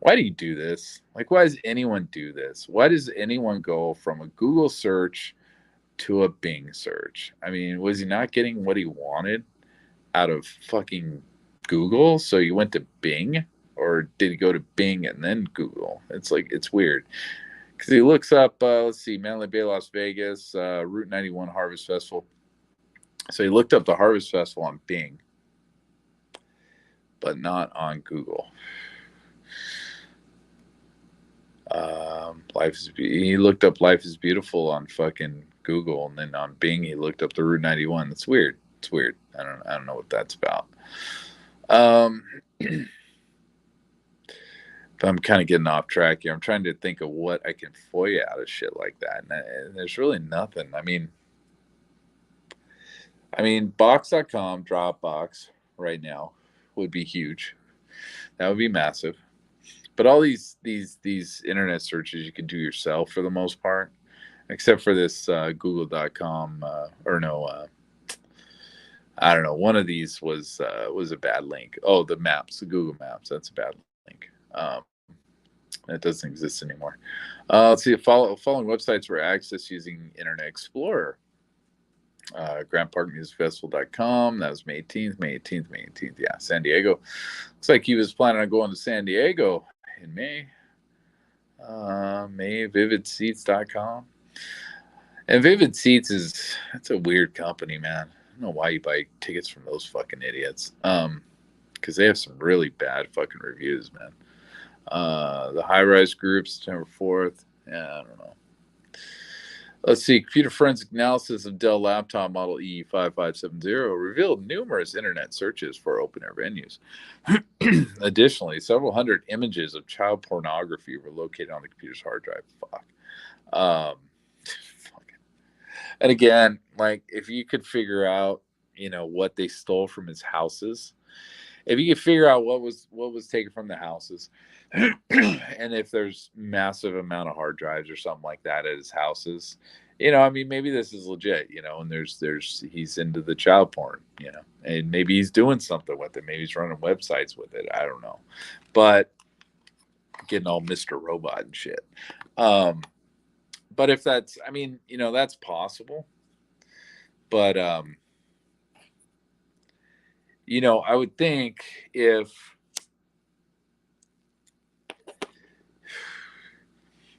Why do you do this? Like, why does anyone do this? Why does anyone go from a Google search to a Bing search? I mean, was he not getting what he wanted out of fucking Google? So you went to Bing? Or did he go to Bing and then Google? It's like, it's weird. Because he looks up, let's see, Mandalay Bay, Las Vegas, Route 91 Harvest Festival. So he looked up the Harvest Festival on Bing, but not on Google. He looked up Life is Beautiful on fucking Google, and then on Bing he looked up the Route 91. That's weird. It's weird. I don't know what that's about. I'm kind of getting off track here. I'm trying to think of what I can FOIA out of shit like that, and there's really nothing. I mean, Box.com, Dropbox right now would be huge. That would be massive. But all these internet searches you can do yourself for the most part, except for this Google.com I don't know. One of these was a bad link. Oh, the maps, the Google Maps. That's a bad link. That doesn't exist anymore. Let's see. Following websites were accessed using Internet Explorer. GrandParkMusicFestival.com. That was May 18th. May 18th. Yeah, San Diego. Looks like he was planning on going to San Diego in May. VividSeats.com. And Vivid Seats that's a weird company, man. I don't know why you buy tickets from those fucking idiots. Because they have some really bad fucking reviews, man. The High Rise Group, September 4th. Yeah, I don't know. Let's see. Computer forensic analysis of Dell laptop model E5570 revealed numerous internet searches for open-air venues. Additionally, several hundred images of child pornography were located on the computer's hard drive. Fuck. And again, like, if you could figure out, what they stole from his houses, if you could figure out what was taken from the houses, and if there's massive amount of hard drives or something like that at his houses, maybe this is legit, and he's into the child porn, and maybe he's doing something with it. Maybe he's running websites with it. I don't know, but getting all Mr. Robot and shit. But if that's, that's possible. But, I would think if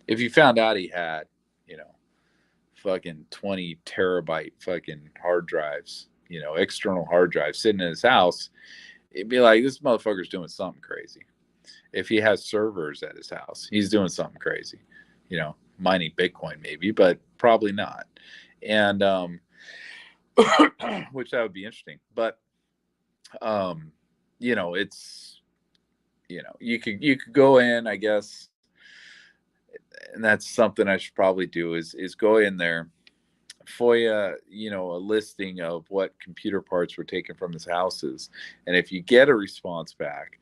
you found out he had, fucking 20 terabyte fucking hard drives, external hard drives sitting in his house, it'd be like, this motherfucker's doing something crazy. If he has servers at his house, he's doing something crazy, mining Bitcoin maybe, but probably not. And, which that would be interesting. But, it's, you could go in, I guess, and that's something I should probably do is go in there, FOIA, a listing of what computer parts were taken from his houses. And if you get a response back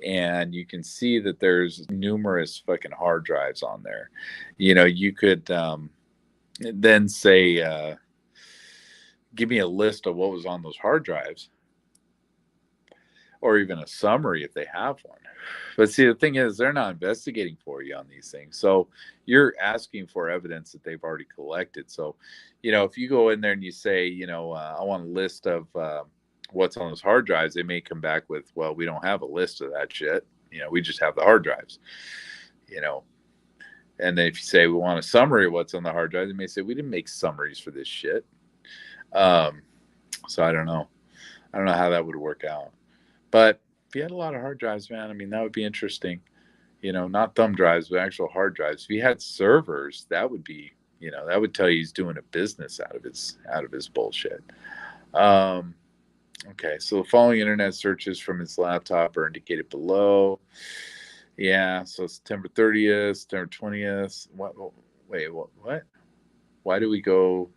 and you can see that there's numerous fucking hard drives on there, you could then say, give me a list of what was on those hard drives, or even a summary if they have one. But see, the thing is, they're not investigating for you on these things. So you're asking for evidence that they've already collected. So, if you go in there and you say, I want a list of what's on those hard drives, they may come back with, well, we don't have a list of that shit. We just have the hard drives, And then if you say we want a summary of what's on the hard drive, they may say, we didn't make summaries for this shit. So I don't know. I don't know how that would work out. But if he had a lot of hard drives, man, I mean, that would be interesting. Not thumb drives, but actual hard drives. If he had servers, that would be, that would tell you he's doing a business out of his bullshit. Um, okay, so the following internet searches from his laptop are indicated below. Yeah, so September 30th, September 20th. What? Wait, what? Why do we go?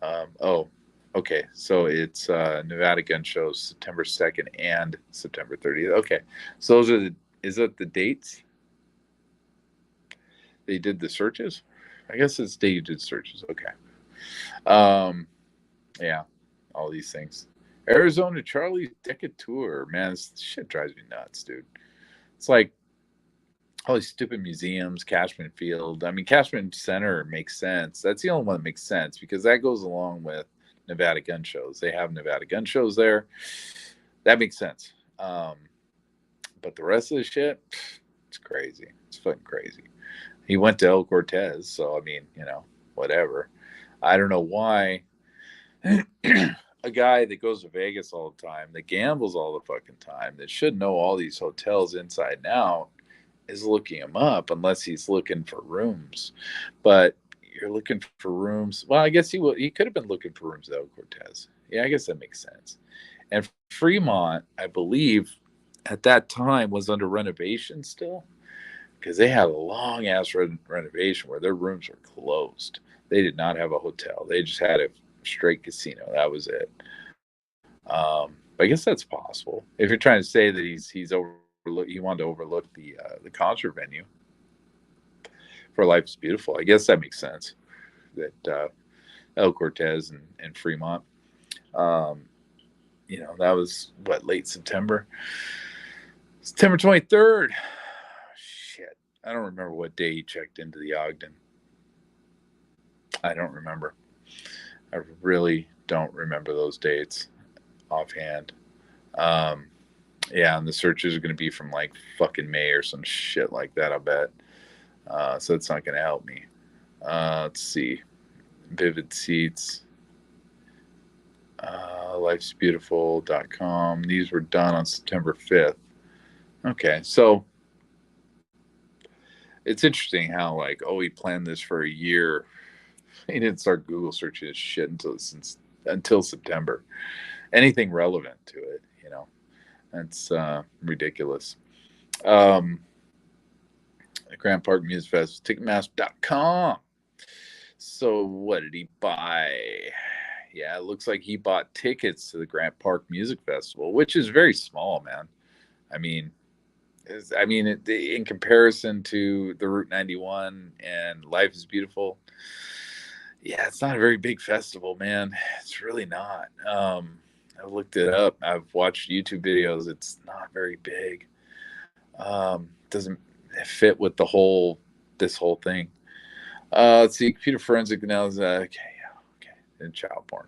Oh, okay. So it's Nevada gun shows September 2nd and September 30th. Okay, so those are is that the dates they did the searches? I guess it's dated searches. Okay. Um, yeah, all these things. Arizona Charlie's Decatur, man, this shit drives me nuts, dude. It's like all these stupid museums, Cashman Field. I mean, Cashman Center makes sense. That's the only one that makes sense because that goes along with Nevada gun shows. They have Nevada gun shows there. That makes sense. But the rest of the shit, it's crazy. It's fucking crazy. He went to El Cortez, so I mean, whatever. I don't know why a guy that goes to Vegas all the time, that gambles all the fucking time, that should know all these hotels inside and out, is looking him up unless he's looking for rooms. But you're looking for rooms. Well, I guess he could have been looking for rooms at El Cortez. Yeah, I guess that makes sense. And Fremont, I believe, at that time was under renovation still because they had a long ass renovation where their rooms were closed. They did not have a hotel. They just had a straight casino. That was it. But I guess that's possible. If you're trying to say that he wanted to overlook the concert venue for Life is Beautiful, I guess that makes sense. That El Cortez and Fremont. That was late September. September 23rd. Shit. I don't remember what day he checked into the Ogden. I don't remember. I really don't remember those dates offhand. Yeah, and the searches are going to be from like fucking May or some shit like that, I bet. So it's not going to help me. Let's see. Vivid Seats. Lifesbeautiful.com. These were done on September 5th. Okay, so it's interesting how he planned this for a year. He didn't start Google searching his shit until September. Anything relevant to it, that's ridiculous. Grand Park Music Fest, Ticketmaster.com. So what did he buy? Yeah, it looks like he bought tickets to the Grant Park Music Festival, which is very small, man. I mean, in comparison to the Route 91 and Life is Beautiful, yeah, it's not a very big festival, man. It's really not. I looked it up. I've watched YouTube videos. It's not very big. Doesn't fit with this whole thing. Let's see. Computer forensic analysis. Okay, and child porn.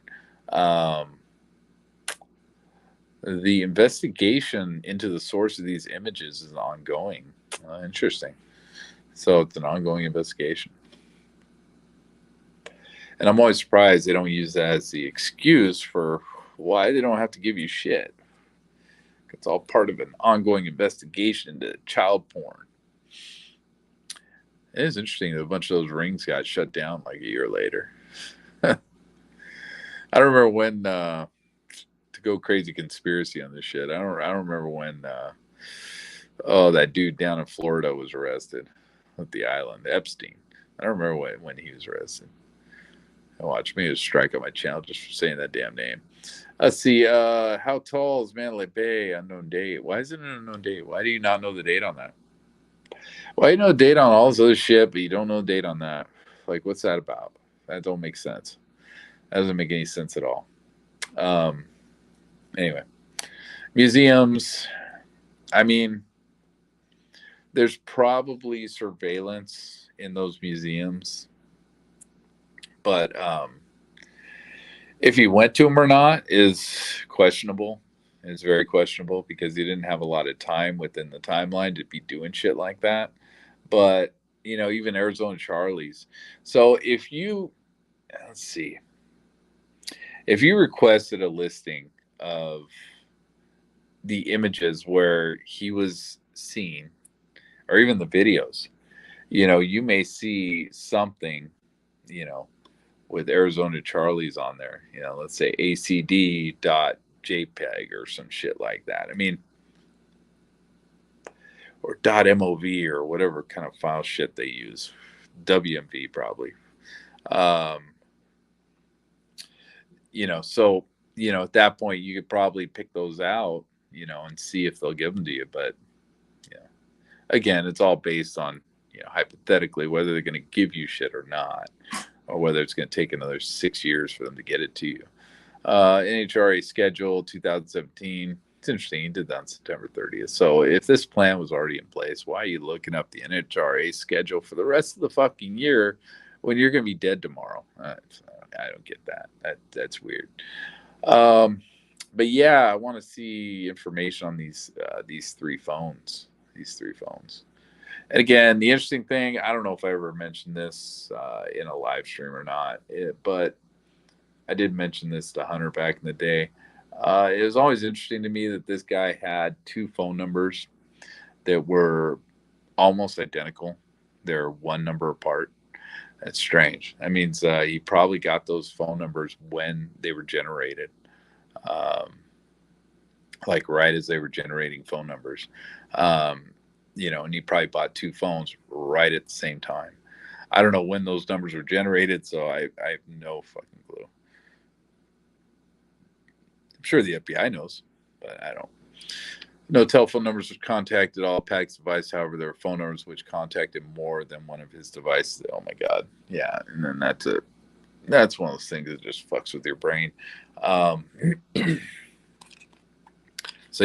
The investigation into the source of these images is ongoing. Interesting. So it's an ongoing investigation. And I'm always surprised they don't use that as the excuse for why they don't have to give you shit. It's all part of an ongoing investigation into child porn. It is interesting that a bunch of those rings got shut down like a year later. I don't remember when to go crazy conspiracy on this shit. I don't remember when that dude down in Florida was arrested at the island, Epstein. I don't remember when he was arrested. Watch me strike on my channel just for saying that damn name. Let's see. How tall is Mandalay Bay? Unknown date. Why is it an unknown date? Why do you not know the date on that? Why you know the date on all this other shit, but you don't know the date on that? Like, what's that about? That don't make sense. That doesn't make any sense at all. Anyway, museums. I mean, there's probably surveillance in those museums, but if he went to them or not is questionable. It's very questionable because he didn't have a lot of time within the timeline to be doing shit like that. But, even Arizona Charlie's. So let's see. if you requested a listing of the images where he was seen, or even the videos, you may see something, you know, with Arizona Charlie's on there, let's say ACD dot JPEG or some shit like that. I mean, or dot MOV or whatever kind of file shit they use. WMV probably. Um, so, at that point you could probably pick those out, and see if they'll give them to you. But, again, it's all based on, hypothetically, whether they're going to give you shit or not, or whether it's going to take another 6 years for them to get it to you. NHRA schedule 2017. It's interesting. He did that on September 30th. So if this plan was already in place, why are you looking up the NHRA schedule for the rest of the fucking year when you're going to be dead tomorrow? I don't get that. That's weird. But yeah, I want to see information on these three phones. These three phones. And again, the interesting thing, I don't know if I ever mentioned this in a live stream or not, but I did mention this to Hunter back in the day. It was always interesting to me that this guy had two phone numbers that were almost identical. They're one number apart. That's strange. That means he probably got those phone numbers when they were generated, like right as they were generating phone numbers. And he probably bought two phones right at the same time. I don't know when those numbers were generated, so I have no fucking clue. I'm sure the FBI knows, but I don't. No telephone numbers were contacted. All Pack's device, however, there were phone numbers which contacted more than one of his devices. Oh my god, yeah. And then that's one of those things that just fucks with your brain. So he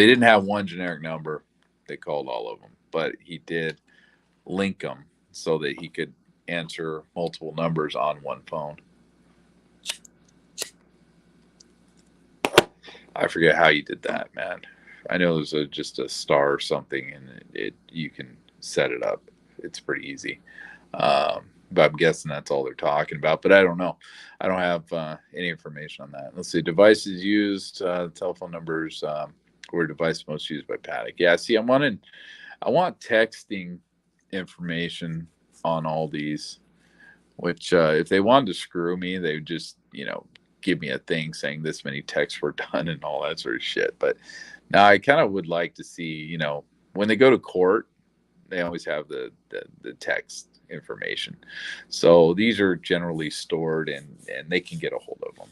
didn't have one generic number. They called all of them, but he did link them so that he could answer multiple numbers on one phone. I forget how you did that, man. I know it was just a star or something, and you can set it up. It's pretty easy. But I'm guessing that's all they're talking about. But I don't know. I don't have any information on that. Let's see. Devices used, telephone numbers, or device most used by Paddock. Yeah. See, I want texting information on all these. Which, if they wanted to screw me, they would just give me a thing saying this many texts were done and all that sort of shit. But now I kind of would like to see, when they go to court, they always have the text information. So these are generally stored and they can get a hold of them.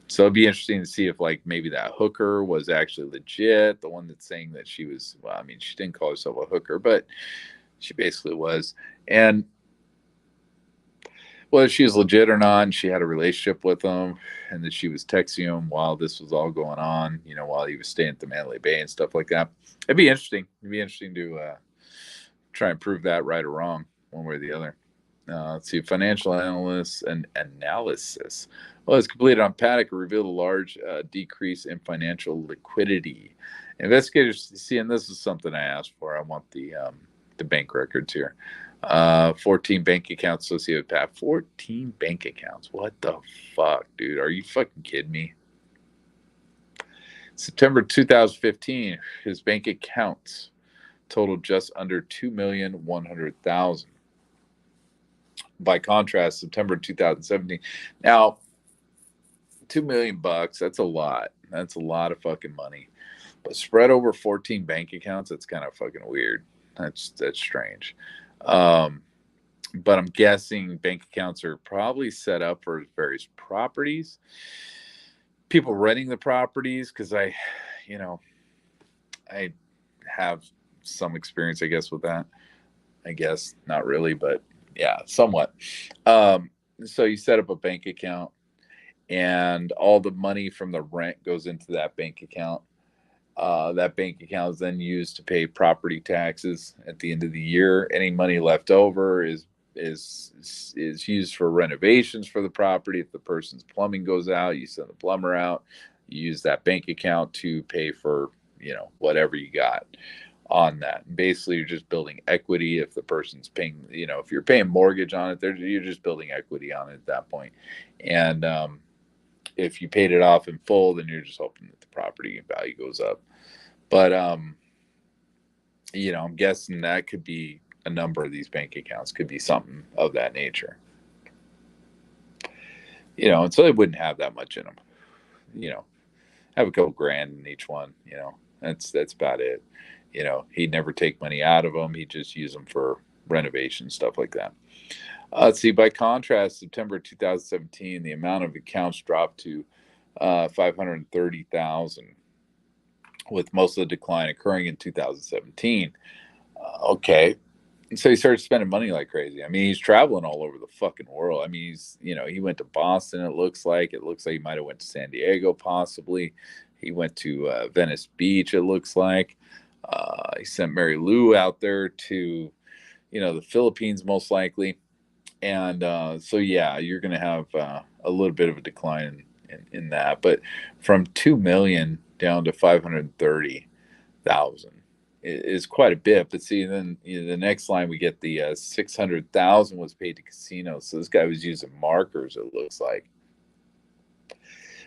So it'd be interesting to see if like maybe that hooker was actually legit. The one that's saying that she was, well, I mean, she didn't call herself a hooker, but she basically was. And whether she was legit or not, and she had a relationship with him, and that she was texting him while this was all going on, while he was staying at the Mandalay Bay and stuff like that. It'd be interesting. It'd be interesting to try and prove that right or wrong, one way or the other. Let's see, financial analysts and analysis. Well, it's completed on Paddock revealed a large decrease in financial liquidity. Investigators see, and this is something I asked for. I want the bank records here. 14 bank accounts associated with Pat. 14 bank accounts. What the fuck, dude? Are you fucking kidding me? September 2015, his bank accounts totaled just under 2,100,000. By contrast, September 2017. Now, 2 million bucks, that's a lot. That's a lot of fucking money. But spread over 14 bank accounts, that's kind of fucking weird. That's strange. But I'm guessing bank accounts are probably set up for various properties. People renting the properties, because I have some experience, I guess, with that. I guess not really, but yeah, somewhat. So you set up a bank account, and all the money from the rent goes into that bank account. That bank account is then used to pay property taxes at the end of the year. Any money left over is used for renovations for the property. If the person's plumbing goes out, you send the plumber out. You use that bank account to pay for whatever you got on that. And basically, you're just building equity. If the person's paying, if you're paying mortgage on it, you're just building equity on it at that point. And If you paid it off in full, then you're just hoping that the property value goes up. But I'm guessing that could be a number of these bank accounts, could be something of that nature. And so they wouldn't have that much in them. Have a couple grand in each one. That's about it. He'd never take money out of them. He'd just use them for renovation, stuff like that. Let's see. By contrast, September 2017, the amount of accounts dropped to 530,000, with most of the decline occurring in 2017. Okay. So he started spending money like crazy. I mean, he's traveling all over the fucking world. I mean, he went to Boston. It looks like he might have went to San Diego, possibly. He went to Venice Beach. It looks like he sent Mary Lou out there to, the Philippines, most likely. And so, yeah, you're going to have a little bit of a decline in that, but from 2 million down to 530,000 is quite a bit. But see, then the next line we get the 600,000 was paid to casinos. So this guy was using markers. It looks like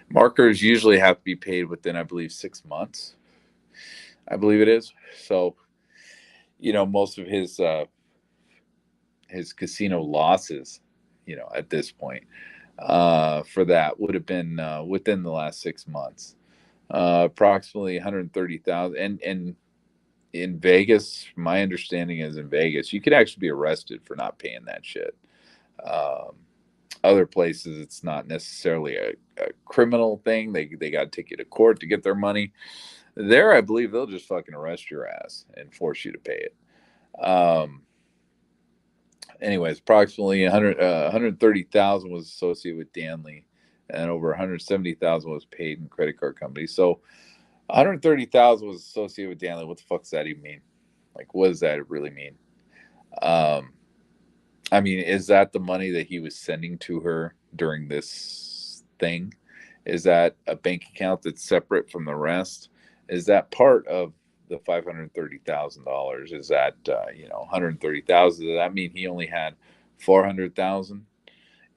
markers usually have to be paid within, I believe, 6 months. I believe it is. So, most of his casino losses, at this point, for that would have been within the last 6 months, approximately 130,000. And in Vegas, my understanding is in Vegas, you could actually be arrested for not paying that shit. Other places, it's not necessarily a criminal thing. They got to take you to court to get their money. There, I believe they'll just fucking arrest your ass and force you to pay it. Anyways, approximately 130,000 was associated with Danley, and over 170,000 was paid in credit card companies. So 130,000 was associated with Danley. What the fuck does that even mean? Like, what does that really mean? I mean, is that the money that he was sending to her during this thing? Is that a bank account that's separate from the rest? Is that part of the $530,000? Is that 130,000? Does that mean he only had 400,000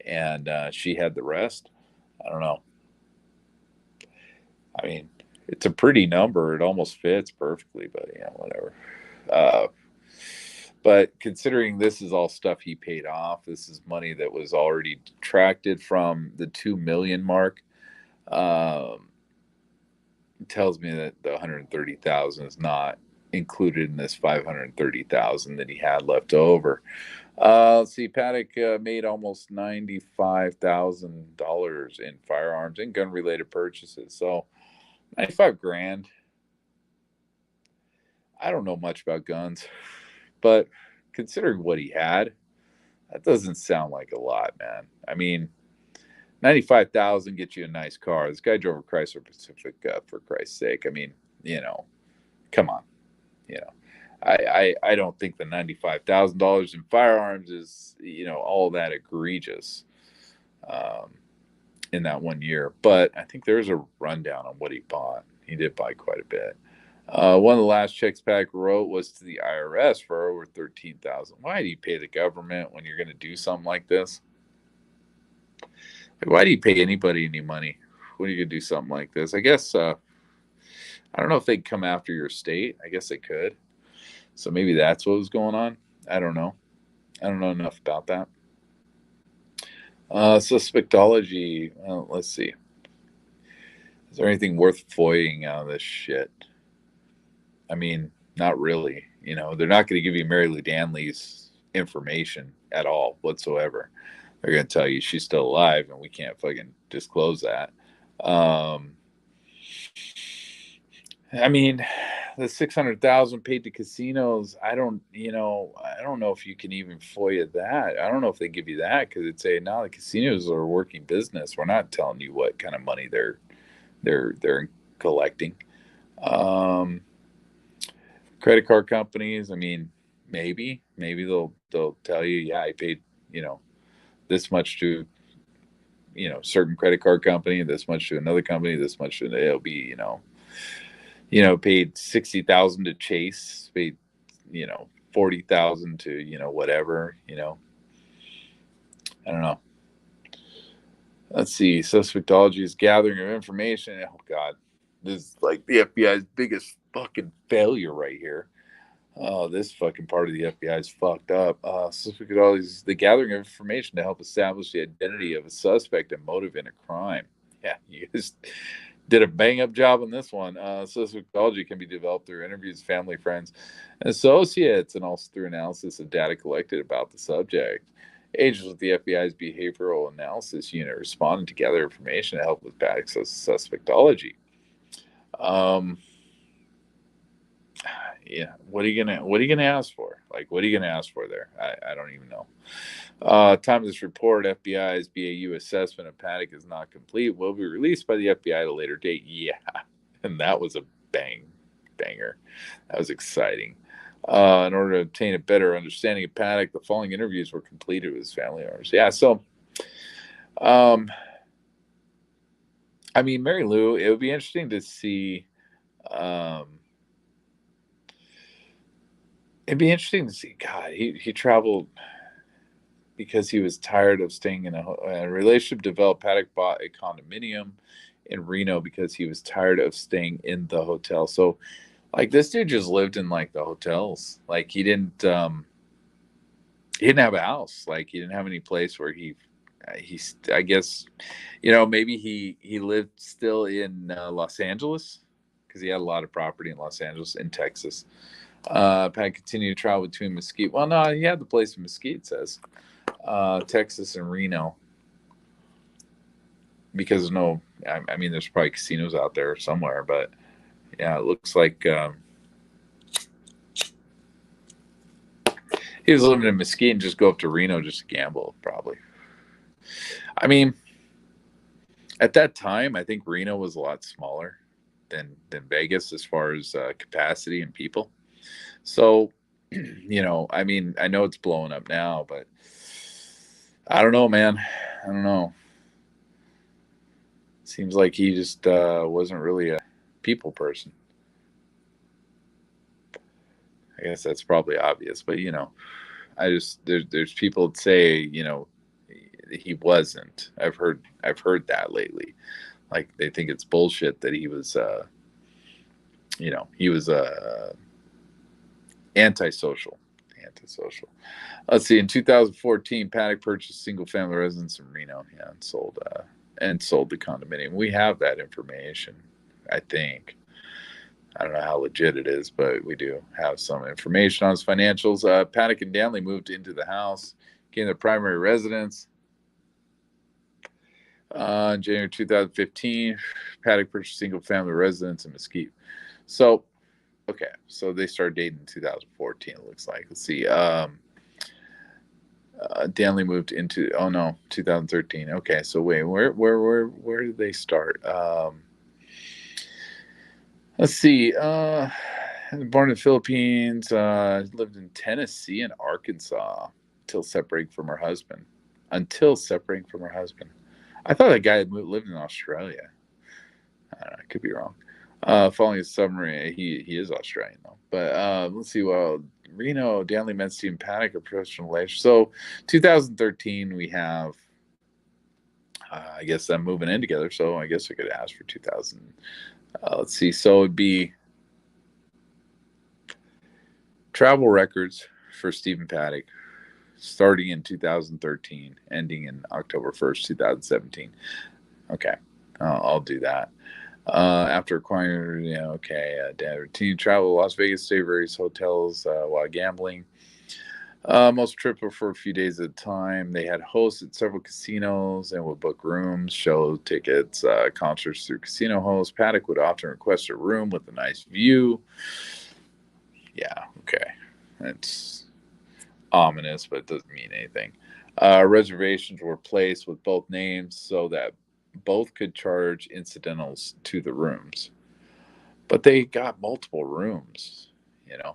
and she had the rest? I don't know. I mean, it's a pretty number. It almost fits perfectly, but whatever. But considering this is all stuff he paid off, this is money that was already detracted from the 2 million mark. Tells me that the 130,000 is not included in this 530,000 that he had left over. Let's see, Paddock made almost $95,000 in firearms and gun related purchases. So 95 grand. I don't know much about guns, but considering what he had, that doesn't sound like a lot, man. I mean, 95,000 gets you a nice car. This guy drove a Chrysler Pacifica, for Christ's sake. I mean, come on. I don't think the $95,000 in firearms is, all that egregious in that 1 year. But I think there's a rundown on what he bought. He did buy quite a bit. One of the last checks Pack wrote was to the IRS for over $13,000. Why do you pay the government when you're going to do something like this? Why do you pay anybody any money when you could do something like this? I guess I don't know if they'd come after your state. I guess they could. So maybe that's what was going on. I don't know. I don't know enough about that. Suspectology. Let's see. Is there anything worth foiling out of this shit? I mean, not really. They're not going to give you Mary Lou Danley's information at all whatsoever. They're going to tell you she's still alive, and we can't fucking disclose that. I mean, the 600,000 paid to casinos. I don't know if you can even FOIA that. I don't know if they give you that because it'd say, no, the casinos are a working business. We're not telling you what kind of money they're collecting. Credit card companies. I mean, maybe they'll tell you, yeah, I paid this much to certain credit card company, this much to another company, this much to, it'll be paid 60,000 to Chase, paid 40,000 to whatever. I don't know. Let's see. Suspectology is gathering of information. Oh God, this is like the FBI's biggest fucking failure right here. Oh, this fucking part of the FBI is fucked up. Suspectology is the gathering of information to help establish the identity of a suspect and motive in a crime. Yeah, you just did a bang up job on this one. Suspectology can be developed through interviews, family, friends, and associates, and also through analysis of data collected about the subject. Agents with the FBI's Behavioral Analysis Unit responded to gather information to help with bad suspectology. Um, yeah, what are you gonna ask for? Like, what are you gonna ask for there? I don't even know. Time of this report, FBI's BAU assessment of Paddock is not complete. Will be released by the FBI at a later date. Yeah, and that was a banger. That was exciting. In order to obtain a better understanding of Paddock, the following interviews were completed with his family members. Yeah, so um, I mean, Mary Lou, it would be interesting to see. Um, it'd be interesting to see. God, he traveled because he was tired of staying in a relationship. Developed. Paddock bought a condominium in Reno because he was tired of staying in the hotel. So, like, this dude just lived in like the hotels. Like, he didn't have a house. Like, he didn't have any place where he's. I guess, maybe he lived still in Los Angeles because he had a lot of property in Los Angeles, in Texas. Pat continued to travel between Mesquite. Well, no, he had the place in Mesquite, it says. Texas and Reno, because I mean, there's probably casinos out there somewhere, but yeah, it looks like he was living in Mesquite and just go up to Reno just to gamble, probably. I mean, at that time, I think Reno was a lot smaller than Vegas as far as capacity and people. So, I mean, I know it's blowing up now, but I don't know, man. I don't know. Seems like he just wasn't really a people person. I guess that's probably obvious, but I just there's people that say he wasn't. I've heard that lately. Like, they think it's bullshit that he was he was antisocial. Antisocial. Let's see. In 2014, Paddock purchased single family residence in Reno. Yeah, and sold the condominium. We have that information, I think. I don't know how legit it is, but we do have some information on his financials. Paddock and Danley moved into the house, became their primary residence. In January 2015, Paddock purchased single family residence in Mesquite. So, okay, so they started dating in 2014. It looks like. Let's see. Danley moved into 2013. Okay, so wait, where did they start? Let's see. Born in the Philippines, lived in Tennessee and Arkansas until separating from her husband. I thought that guy lived in Australia. I don't know, I could be wrong. Following his submarine, he is Australian though. But let's see. Well, Reno, Danley, Menstein, and Paddock are professional relations. So, 2013, we have. I guess I'm moving in together, so I guess I could ask for 2000. Let's see. So it'd be travel records for Stephen Paddock, starting in 2013, ending in October 1st, 2017. Okay, I'll do that. After acquiring, routine travel to Las Vegas, stay various hotels while gambling. Most trips were for a few days at a time. They had hosts at several casinos and would book rooms, show tickets, concerts through casino hosts. Paddock would often request a room with a nice view. Yeah, okay. That's ominous, but it doesn't mean anything. Reservations were placed with both names so that both could charge incidentals to the rooms. But they got multiple rooms, you know.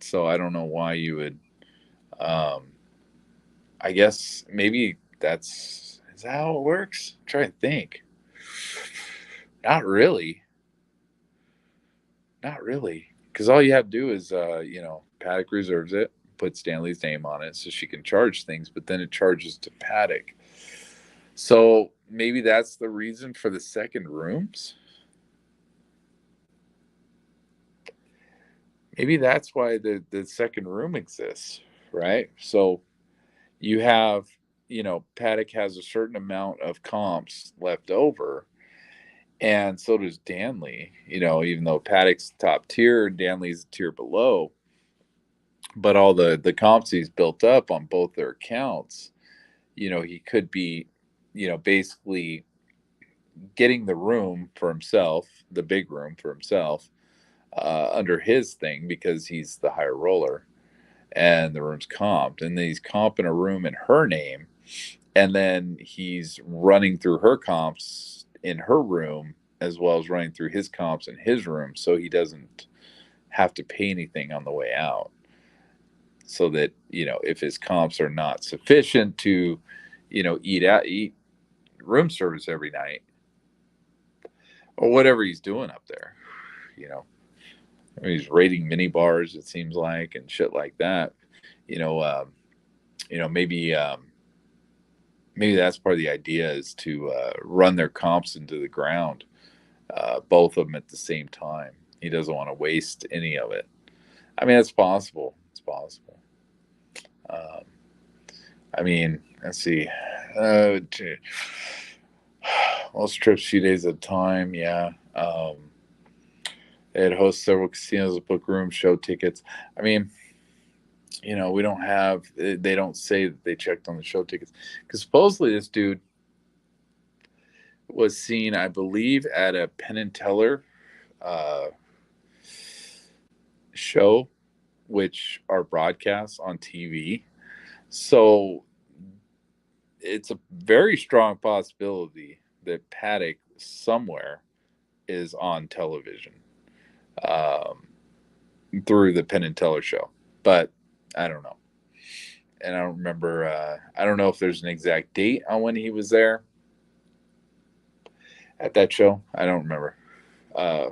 So I don't know why you would. Um, I guess maybe is that how it works? I'm trying to think. Not really. Not really. Because all you have to do is, Paddock reserves it, put Stanley's name on it so she can charge things, but then it charges to Paddock. So maybe that's the reason for the second rooms. Maybe that's why the second room exists, right? So you have, Paddock has a certain amount of comps left over, and so does Danley. Even though Paddock's top tier, Danley's a tier below, but all the comps he's built up on both their accounts, he could be, basically getting the room for himself, the big room for himself, under his thing because he's the higher roller and the room's comped, and then he's comping a room in her name, and then he's running through her comps in her room as well as running through his comps in his room, so he doesn't have to pay anything on the way out. So that if his comps are not sufficient to, eat room service every night or whatever he's doing up there, you know, he's raiding mini bars, it seems like, and shit like that. You know, um, maybe that's part of the idea is to run their comps into the ground, both of them at the same time. He doesn't want to waste any of it. I mean, it's possible. It's possible. Um, I mean, let's see. Most trips, few days at a time. Yeah. It hosts several casinos that book rooms, show tickets. I mean, we don't have. They don't say that they checked on the show tickets because supposedly this dude was seen, I believe, at a Penn and Teller uh, show, which are broadcasts on TV. So it's a very strong possibility that Paddock somewhere is on television, um, through the Penn and Teller show. But I don't know. And I don't remember. I don't know if there's an exact date on when he was there at that show. I don't remember. Uh,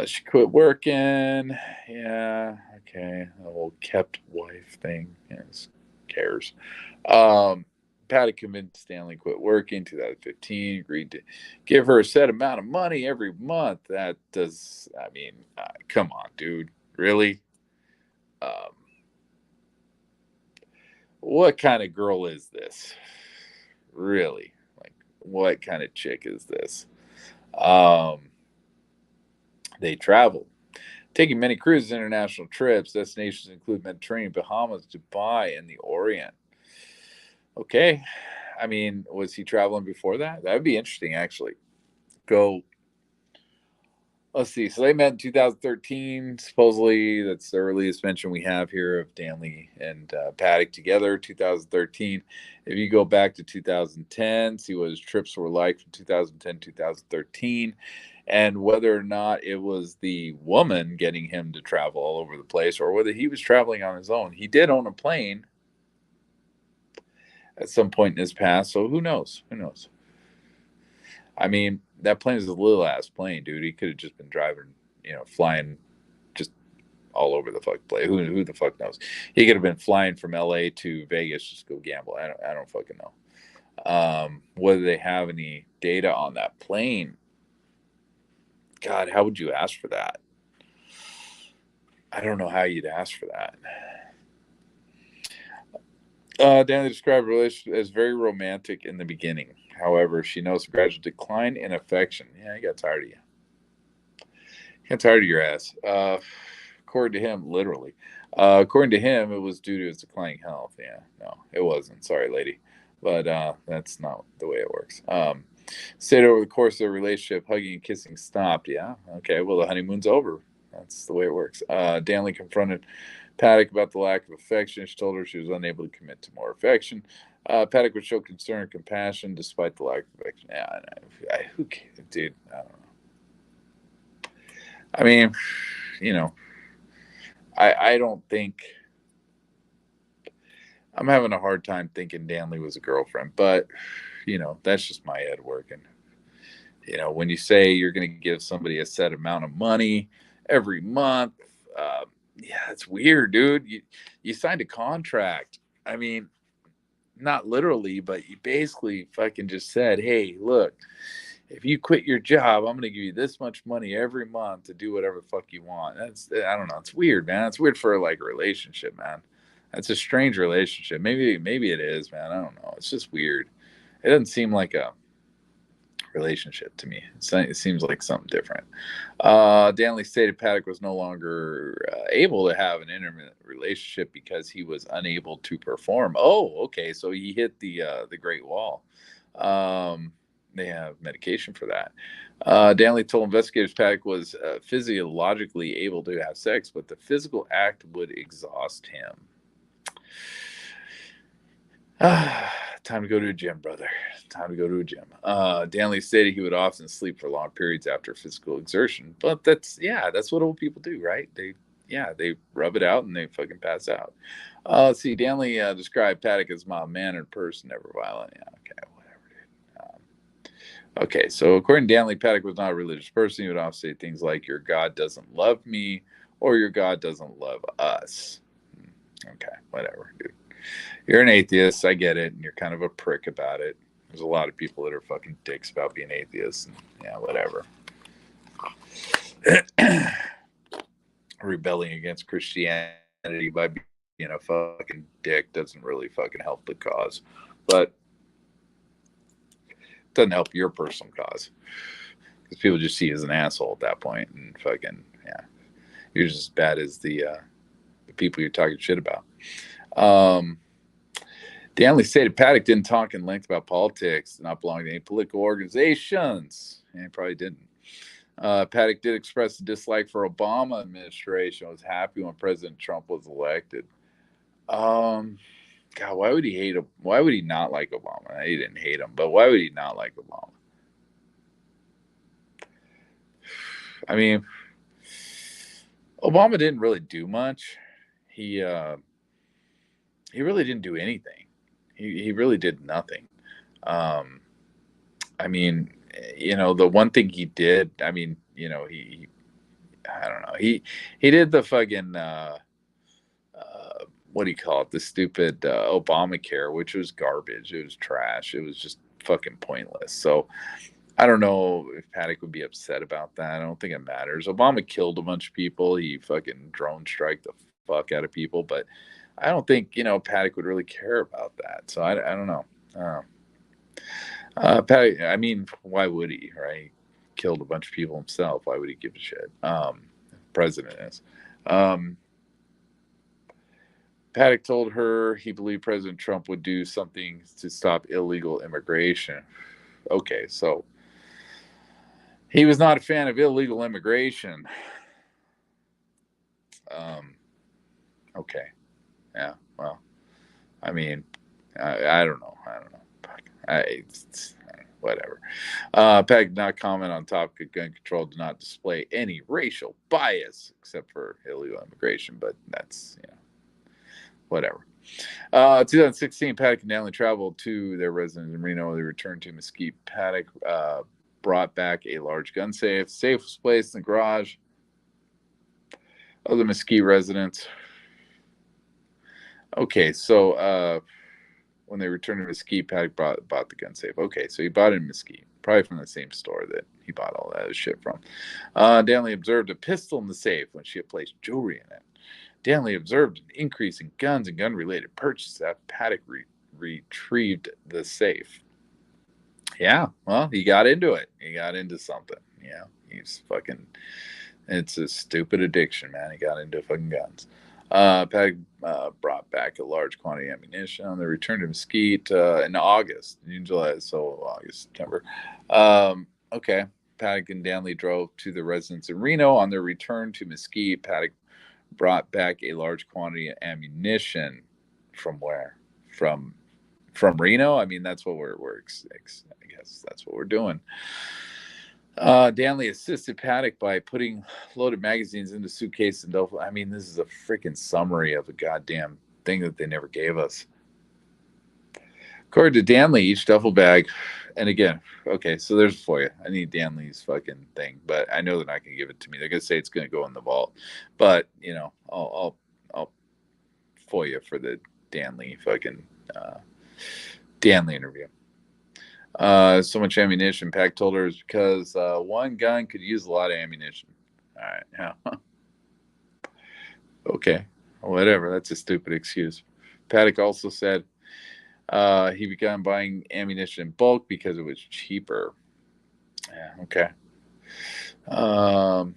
she quit working. Yeah. Okay. The whole kept wife thing. Yes. Cares. Um, Patty convinced Stanley quit working 2015, agreed to give her a set amount of money every month. That does, I mean, come on, dude. Really? Um, what kind of girl is this? Really? Like, what kind of chick is this? Um, they traveled, taking many cruises, international trips. Destinations include Mediterranean, Bahamas, Dubai, and the Orient. Okay. I mean, was he traveling before that? That would be interesting, actually. Go. Let's see. So they met in 2013. Supposedly, that's the earliest mention we have here of Danley and Paddock together. 2013. If you go back to 2010, see what his trips were like from 2010 2013, and whether or not it was the woman getting him to travel all over the place, or whether he was traveling on his own. He did own a plane at some point in his past, so who knows? Who knows? I mean, that plane is a little ass plane, dude. He could have just been driving, flying just all over the fuck place. Who the fuck knows? He could have been flying from LA to Vegas just to go gamble. I don't fucking know. Whether they have any data on that plane, God, how would you ask for that? I don't know how you'd ask for that. Danny described her relationship as very romantic in the beginning. However, she knows a gradual decline in affection. Yeah, he got tired of you. He got tired of your ass. According to him, literally. According to him, it was due to his declining health. Yeah, no, it wasn't. Sorry, lady. But that's not the way it works. Stayed over the course of the relationship, hugging and kissing stopped. Yeah, okay, well, the honeymoon's over. That's the way it works. Danley confronted Paddock about the lack of affection. She told her she was unable to commit to more affection. Paddock would show concern and compassion despite the lack of affection. Yeah, who cares, dude? I don't know. I mean, you know, I don't think I'm having a hard time thinking Danley was a girlfriend, but that's just my head working. When you say you're going to give somebody a set amount of money every month, yeah, it's weird, dude. You signed a contract. I mean, not literally, but he basically fucking just said, hey, look, if you quit your job, I'm going to give you this much money every month to do whatever the fuck you want. I don't know. It's weird, man. It's weird for like a relationship, man. That's a strange relationship. Maybe it is, man. I don't know. It's just weird. It doesn't seem like a relationship to me. It seems like something different. Danley stated Paddock was no longer able to have an intimate relationship because he was unable to perform. Oh, okay. So he hit the Great Wall. They have medication for that. Danley told investigators Paddock was physiologically able to have sex, but the physical act would exhaust him. Time to go to a gym, brother. Time to go to a gym. Danley stated he would often sleep for long periods after physical exertion, but that's what old people do, right? They rub it out and they fucking pass out. Let's see. Danley described Paddock as mild-mannered person, never violent. Yeah, okay, whatever, dude. Okay, so according to Danley, Paddock was not a religious person. He would often say things like, "Your God doesn't love me," or "Your God doesn't love us." Okay, whatever, dude. You're an atheist. I get it. And you're kind of a prick about it. There's a lot of people that are fucking dicks about being atheists. And, yeah, whatever. Rebelling against Christianity by being a fucking dick doesn't really fucking help the cause. But it doesn't help your personal cause. Because people just see you as an asshole at that point. And fucking, yeah. You're just as bad as the people you're talking shit about. Danley stated Paddock didn't talk in length about politics, not belonging to any political organizations. And he probably didn't. Paddock did express a dislike for Obama administration. Was happy when President Trump was elected. God, why would he hate him? Why would he not like Obama? He didn't hate him, but why would he not like Obama? I mean, Obama didn't really do much. He really didn't do anything. He really did nothing. I mean, the one thing he did, I mean, I don't know. He did the fucking what do you call it? The stupid Obamacare, which was garbage. It was trash. It was just fucking pointless. So I don't know if Paddock would be upset about that. I don't think it matters. Obama killed a bunch of people. He fucking drone strike the fuck out of people, but I don't think Paddock would really care about that. So I don't know. Paddock, I mean, why would he? Right? He killed a bunch of people himself. Why would he give a shit? President is. Paddock told her he believed President Trump would do something to stop illegal immigration. Okay, so he was not a fan of illegal immigration. Okay. Yeah, well, I mean, I don't know. Whatever. Paddock did not comment on topic of gun control, did not display any racial bias except for illegal immigration, but that's, whatever. 2016, Paddock and Danley traveled to their residence in Reno. They returned to Mesquite. Paddock brought back a large gun safe. The safe was placed in the garage of the Mesquite residence. Okay, so when they returned to Mesquite, Paddock bought the gun safe. Okay, so he bought it in Mesquite, probably from the same store that he bought all that shit from. Danley observed a pistol in the safe when she had placed jewelry in it. Danley observed an increase in guns and gun-related purchases after Paddock retrieved the safe. Yeah, well, he got into it. He got into something. Yeah, he's fucking... It's a stupid addiction, man. He got into fucking guns. Paddock brought back a large quantity of ammunition on the return to Mesquite in August, in July, so August, September. Okay, Paddock and Danley drove to the residence in Reno. On their return to Mesquite, Paddock brought back a large quantity of ammunition. From where? From Reno? I mean, that's what I guess that's what we're doing. Danley assisted Paddock by putting loaded magazines into suitcase and duffel. I mean, this is a freaking summary of a goddamn thing that they never gave us. According to Danley, each duffel bag, and again, okay, so there's for you. I need Danley's fucking thing, but I know they're not going to give it to me. They're going to say it's going to go in the vault, but I'll FOIA for the Danley fucking Danley interview. So much ammunition. Pack told her is because one gun could use a lot of ammunition. All right. Yeah. Okay. Whatever. That's a stupid excuse. Paddock also said he began buying ammunition in bulk because it was cheaper. Yeah. Okay. Um,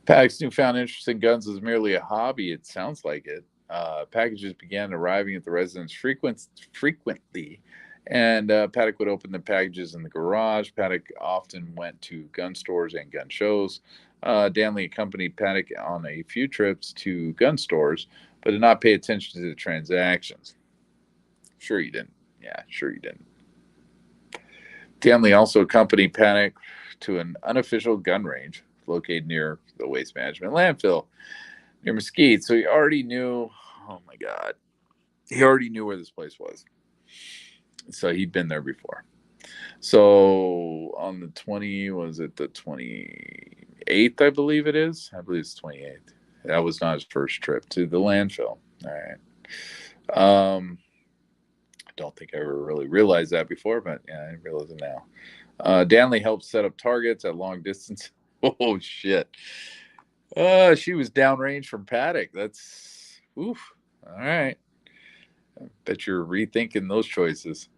Paddock's newfound interest in guns is merely a hobby. It sounds like it. Packages began arriving at the residence frequently, and Paddock would open the packages in the garage. Paddock often went to gun stores and gun shows. Danley accompanied Paddock on a few trips to gun stores, but did not pay attention to the transactions. Sure you didn't. Yeah, sure you didn't. Danley also accompanied Paddock to an unofficial gun range located near the waste management landfill near Mesquite. So he already knew, oh my God, he already knew where this place was. So he'd been there before. So on the 28th, I believe it is. I believe it's 28th. That was not his first trip to the landfill. All right. I don't think I ever really realized that before, but yeah, I realize it now. Danley helped set up targets at long distance. Oh, shit. She was downrange from Paddock. That's, oof. All right. I bet you're rethinking those choices.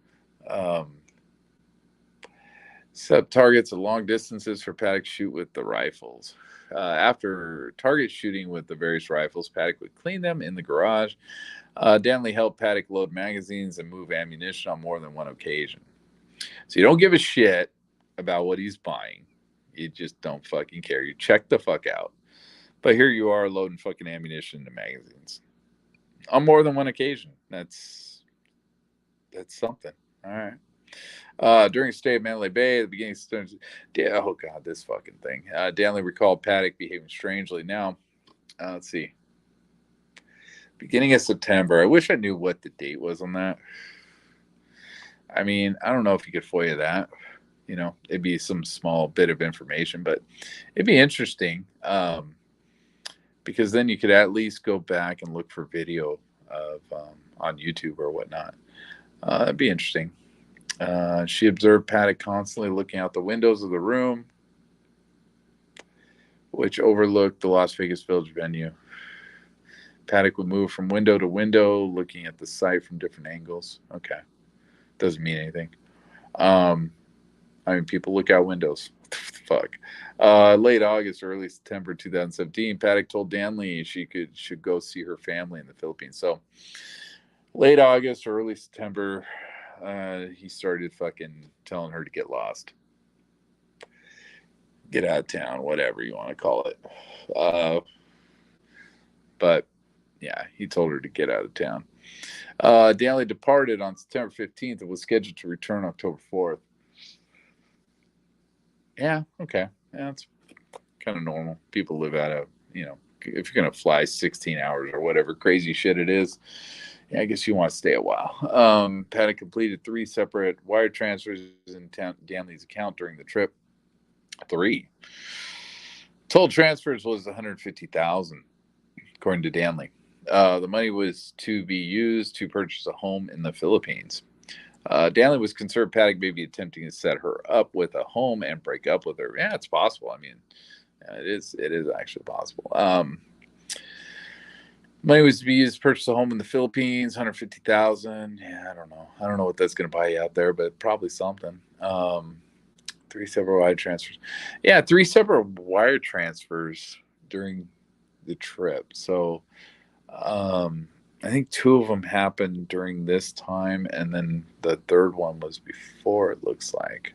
Set up targets at long distances for Paddock shoot with the rifles. After target shooting with the various rifles, Paddock would clean them in the garage. Danley helped Paddock load magazines and move ammunition on more than one occasion. So you don't give a shit about what he's buying. You just don't fucking care. You check the fuck out. But here you are loading fucking ammunition into magazines on more than one occasion. That's something. All right. During his stay at Mandalay Bay, at the beginning of oh god, this fucking thing. Danley recalled Paddock behaving strangely. Now, let's see. Beginning of September. I wish I knew what the date was on that. I mean, I don't know if you could FOIA that. You know, it'd be some small bit of information, but it'd be interesting because then you could at least go back and look for video of on YouTube or whatnot. That'd be interesting. She observed Paddock constantly looking out the windows of the room, which overlooked the Las Vegas Village venue. Paddock would move from window to window, looking at the site from different angles. Okay. Doesn't mean anything. I mean, people look out windows. Fuck. Late August, early September 2017, Paddock told Danley she should go see her family in the Philippines. So, late August, early September, he started fucking telling her to get lost. Get out of town, whatever you want to call it. But, yeah, he told her to get out of town. Danley departed on September 15th and was scheduled to return October 4th. Yeah, okay. Yeah, that's kind of normal. People live out of, you know, if you're going to fly 16 hours or whatever crazy shit it is, yeah, I guess you want to stay a while. Paddock completed 3 separate wire transfers in Danley's account during the trip. 3. Total transfers was $150,000, according to Danley. The money was to be used to purchase a home in the Philippines. Danley was concerned Paddock may be attempting to set her up with a home and break up with her. Yeah, it's possible. I mean, it is actually possible. Money was to be used to purchase a home in the Philippines, $150,000. Yeah, I don't know. I don't know what that's going to buy you out there, but probably something. 3 separate wire transfers. Yeah, 3 separate wire transfers during the trip. So, I think 2 of them happened during this time, and then the third one was before, it looks like.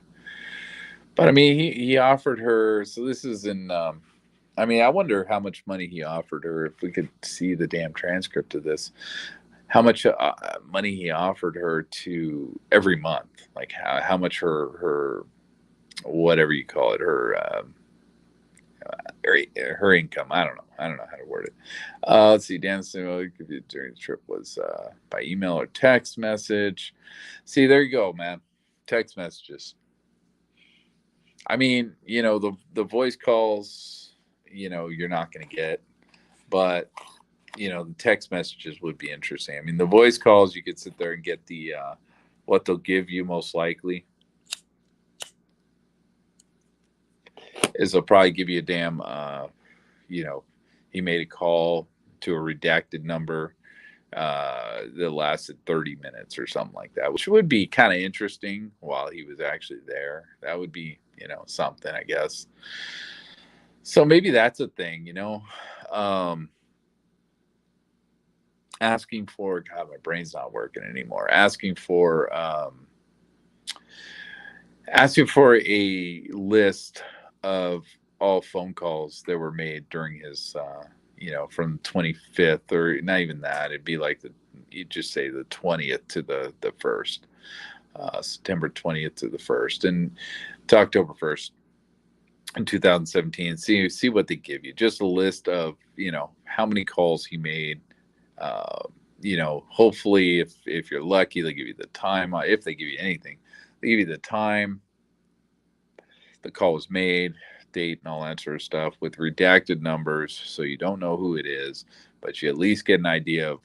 But I mean, he offered her. So this is in. I mean, I wonder how much money he offered her. If we could see the damn transcript of this, how much money he offered her to every month, like how much her whatever you call it, her income. I don't know how to word it. Let's see. Dancing during the trip was by email or text message. See, there you go, man. Text messages. I mean, you know, the voice calls, you know, you're not going to get, but the text messages would be interesting. I mean, the voice calls, you could sit there and get the what they'll give you most likely is they'll probably give you a damn, you know, he made a call to a redacted number that lasted 30 minutes or something like that, which would be kind of interesting while he was actually there. That would be, something, I guess. So maybe that's a thing, um, asking for, God, my brain's not working anymore. Asking for a list of all phone calls that were made during his, from 25th, or not even that. It'd be like you just say the 20th to the 1st, September 20th to the 1st, and to October 1st in 2017. See what they give you. Just a list of, how many calls he made. Hopefully if you're lucky, they'll give you the time. If they give you anything, they give you the time the call was made, date, and all that sort of stuff with redacted numbers, so you don't know who it is, but you at least get an idea of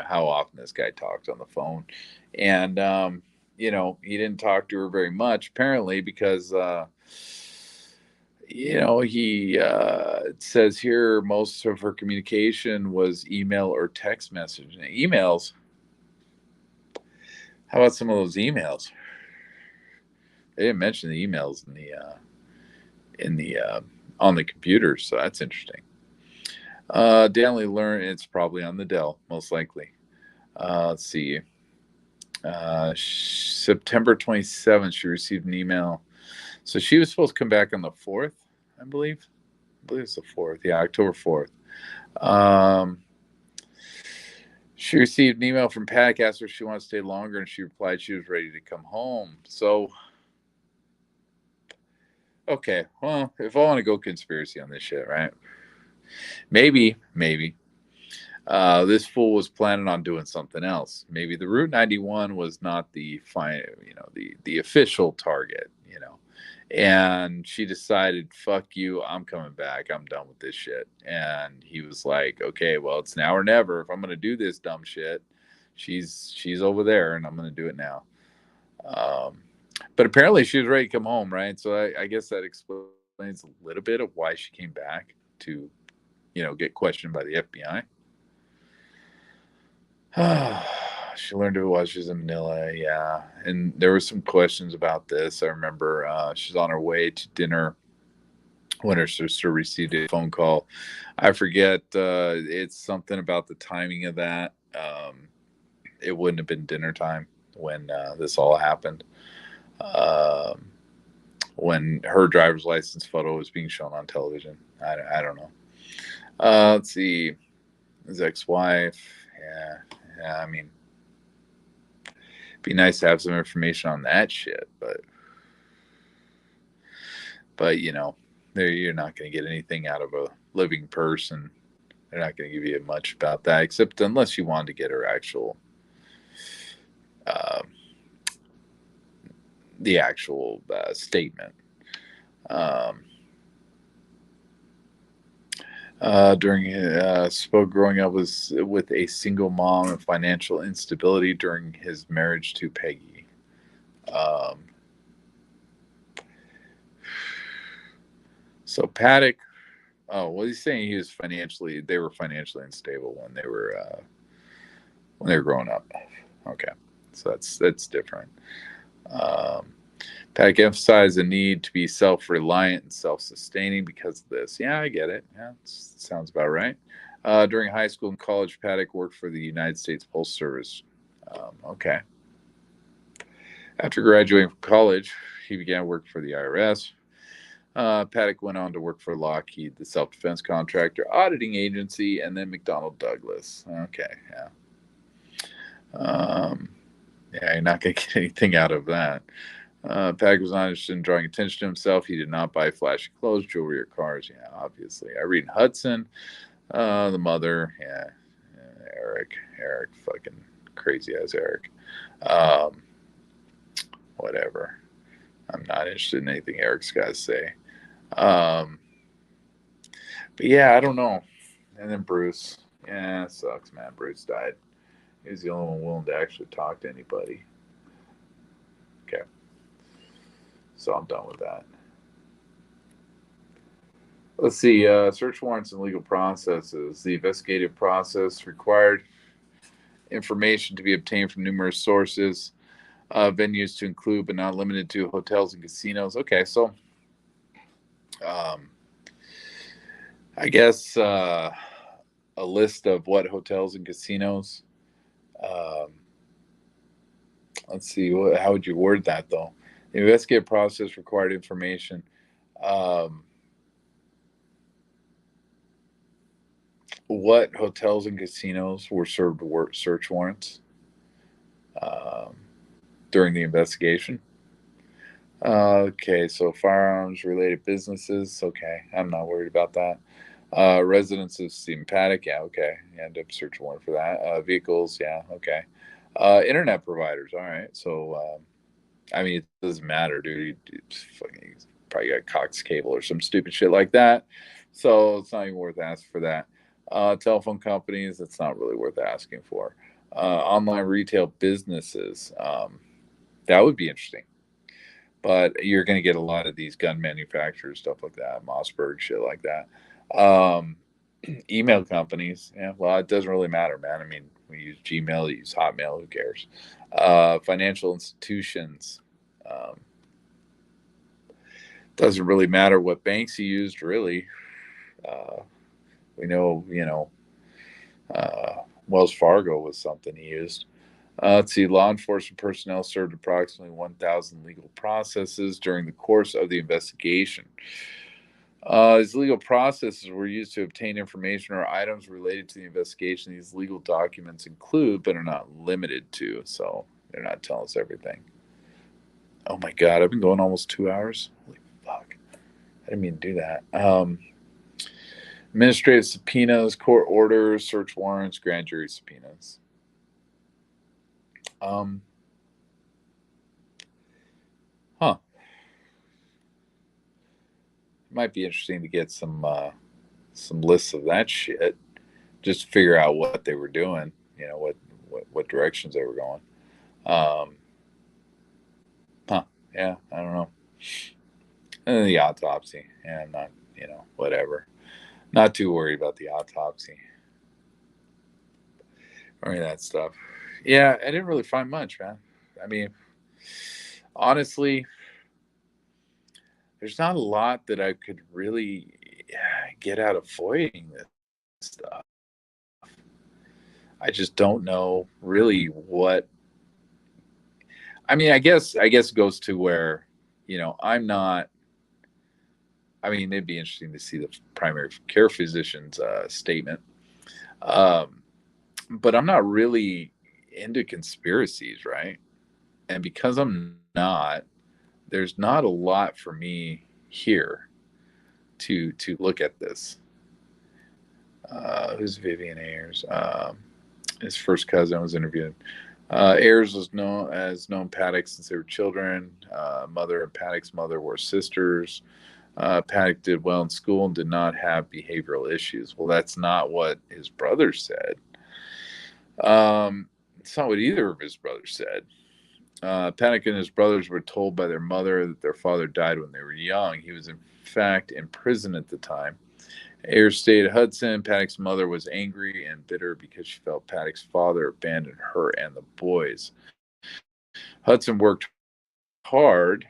how often this guy talked on the phone. And he didn't talk to her very much apparently because he it says here most of her communication was email or text message. Emails. How about some of those emails? They didn't mention the emails in the on the computer, so that's interesting. Daily learn it's probably on the Dell, most likely. Let's see. September 27th, she received an email. So she was supposed to come back on the 4th, I believe. I believe it's the 4th. Yeah, October 4th. She received an email from Pat, asked her if she wanted to stay longer, and she replied she was ready to come home. So, okay, well, if I want to go conspiracy on this shit, right? Maybe. This fool was planning on doing something else. Maybe the Route 91 was not the the official target, and she decided, fuck you, I'm coming back, I'm done with this shit. And he was like, okay, well, it's now or never. If I'm gonna do this dumb shit, she's over there and I'm gonna do it now. But apparently she was ready to come home, right? So I guess that explains a little bit of why she came back to get questioned by the FBI. She learned who it was. She's in Manila, yeah. And there were some questions about this. I remember she's on her way to dinner when her sister received a phone call. I forget. It's something about the timing of that. It wouldn't have been dinner time when this all happened. When her driver's license photo was being shown on television. I don't know. Let's see. His ex-wife. Yeah, I mean, be nice to have some information on that shit, but you're not going to get anything out of a living person. They're not going to give you much about that, except unless you wanted to get her actual the actual statement. During spoke growing up was with a single mom and financial instability during his marriage to Peggy. So Paddock, oh, what he's saying, they were financially unstable when they were growing up. Okay, so that's different. Paddock emphasized the need to be self-reliant and self-sustaining because of this. Yeah, I get it. Yeah, sounds about right. During high school and college, Paddock worked for the United States Postal Service. Okay. After graduating from college, he began work for the IRS. Paddock went on to work for Lockheed, the self-defense contractor, auditing agency, and then McDonnell Douglas. Okay, yeah. Yeah, you're not going to get anything out of that. Paddock was not interested in drawing attention to himself. He did not buy flashy clothes, jewelry, or cars. Yeah, obviously. Irene Hudson, the mother. Yeah, Eric, fucking crazy ass Eric. Whatever. I'm not interested in anything Eric's got to say. But yeah, I don't know. And then Bruce. Yeah, it sucks, man. Bruce died. He was the only one willing to actually talk to anybody. Okay, so I'm done with that. Let's see. Search warrants and legal processes. The investigative process required information to be obtained from numerous sources, venues to include but not limited to hotels and casinos. Okay, so um, I guess a list of what hotels and casinos. Um, let's see. How would you word that though? The investigative process required information. Um, what hotels and casinos were served search warrants um, during the investigation? Okay, so firearms related businesses. Okay, I'm not worried about that. Residences sympathetic. Yeah, okay. You end up search warrant for that. Vehicles. Yeah, okay. Internet providers. All right. So, I mean, it doesn't matter, dude. He's probably got Cox cable or some stupid shit like that. So it's not even worth asking for that. Telephone companies. That's not really worth asking for. Online retail businesses. That would be interesting, but you're going to get a lot of these gun manufacturers, stuff like that, Mossberg, shit like that. Email companies, yeah, well, it doesn't really matter, man. I mean, we use Gmail, we use Hotmail, who cares? Financial institutions, um, doesn't really matter what banks you used, really. Uh, we know, Wells Fargo was something he used. Let's see, law enforcement personnel served approximately 1,000 legal processes during the course of the investigation. These legal processes were used to obtain information or items related to the investigation. These legal documents include, but are not limited to, so they're not telling us everything. Oh my God, I've been going almost 2 hours. Holy fuck. I didn't mean to do that. Administrative subpoenas, court orders, search warrants, grand jury subpoenas. Um, huh. Might be interesting to get some lists of that shit, just to figure out what they were doing. What directions they were going. Um, huh. Yeah, I don't know. And then the autopsy. Yeah, I'm not, whatever. Not too worried about the autopsy or any of that stuff. Yeah, I didn't really find much, man. I mean, honestly, there's not a lot that I could really get out of FOIAing this stuff. I just don't know really what. I mean, I guess it goes to where, I'm not. I mean, it'd be interesting to see the primary care physician's statement. Um, but I'm not really into conspiracies, right? And because I'm not, there's not a lot for me here to look at this. Who's Vivian Ayers? His first cousin was interviewed. Ayers was known Paddock since they were children. Mother and Paddock's mother were sisters. Paddock did well in school and did not have behavioral issues. Well, that's not what his brother said. It's not what either of his brothers said. Paddock and his brothers were told by their mother that their father died when they were young. He was, in fact, in prison at the time. Ayers stayed at Hudson. Paddock's mother was angry and bitter because she felt Paddock's father abandoned her and the boys. Hudson worked hard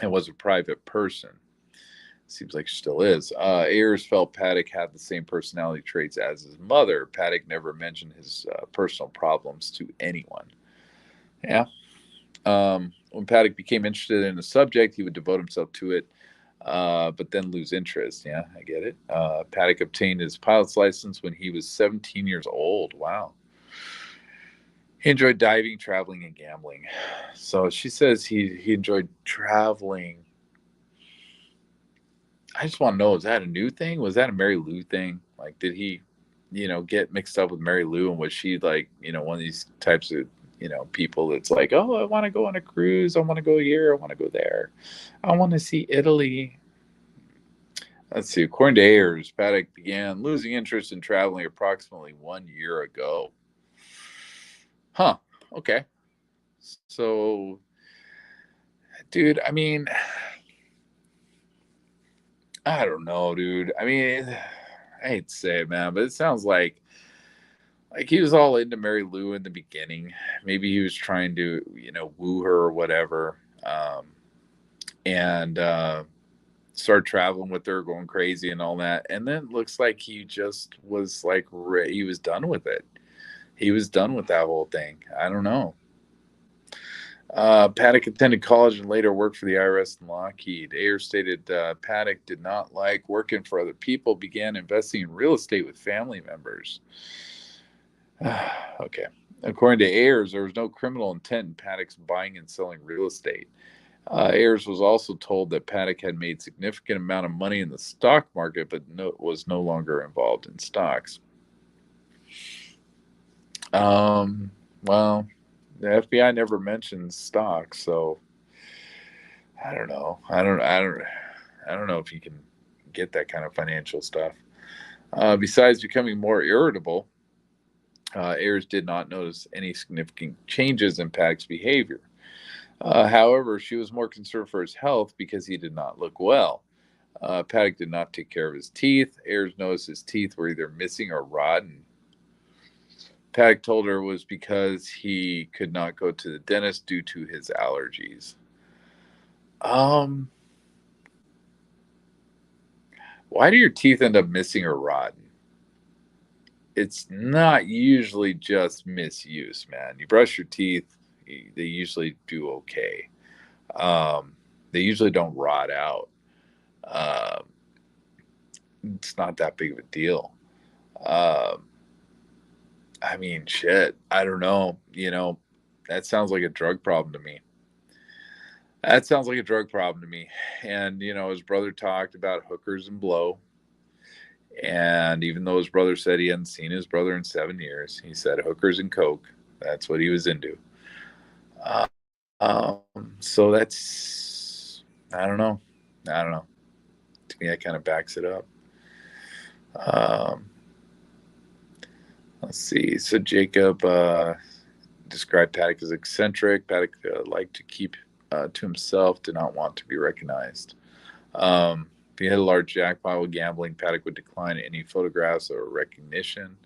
and was a private person. Seems like she still is. Ayers felt Paddock had the same personality traits as his mother. Paddock never mentioned his personal problems to anyone. Yeah. When Paddock became interested in a subject, he would devote himself to it, but then lose interest. Yeah, I get it. Paddock obtained his pilot's license when he was 17 years old. Wow. He enjoyed diving, traveling, and gambling. So she says he enjoyed traveling. I just want to know, is that a new thing? Was that a Mary Lou thing? Like, did he, get mixed up with Mary Lou? And was she like, one of these types of, people that's like, oh, I want to go on a cruise. I want to go here. I want to go there. I want to see Italy. Let's see. According to Ayers, Paddock began losing interest in traveling approximately 1 year ago. Huh. Okay. So, dude, I mean, I don't know, dude. I mean, I hate to say it, man, but it sounds like he was all into Mary Lou in the beginning. Maybe he was trying to, woo her or whatever, and start traveling with her, going crazy and all that. And then it looks like he just was like he was done with it. He was done with that whole thing. I don't know. Paddock attended college and later worked for the IRS and Lockheed. Ayers stated Paddock did not like working for other people, began investing in real estate with family members. Okay. According to Ayers, there was no criminal intent in Paddock's buying and selling real estate. Ayers was also told that Paddock had made significant amount of money in the stock market, but was no longer involved in stocks. Well, the FBI never mentions stocks, so I don't know. I don't know if you can get that kind of financial stuff. Besides becoming more irritable, Ayers did not notice any significant changes in Paddock's behavior. However, she was more concerned for his health because he did not look well. Paddock did not take care of his teeth. Ayers noticed his teeth were either missing or rotten. Paddock told her it was because he could not go to the dentist due to his allergies. Um, why do your teeth end up missing or rotten? It's not usually just misuse, man. You brush your teeth, they usually do okay. They usually don't rot out. Um, it's not that big of a deal. Um, I mean, shit. I don't know. That sounds like a drug problem to me. That sounds like a drug problem to me. And, his brother talked about hookers and blow. And even though his brother said he hadn't seen his brother in 7 years, he said hookers and coke. That's what he was into. Uh, um, so I don't know. I don't know. To me, that kind of backs it up. Um, let's see. So Jacob described Paddock as eccentric. Paddock liked to keep to himself, did not want to be recognized. If he had a large jackpot with gambling, Paddock would decline any photographs or recognition.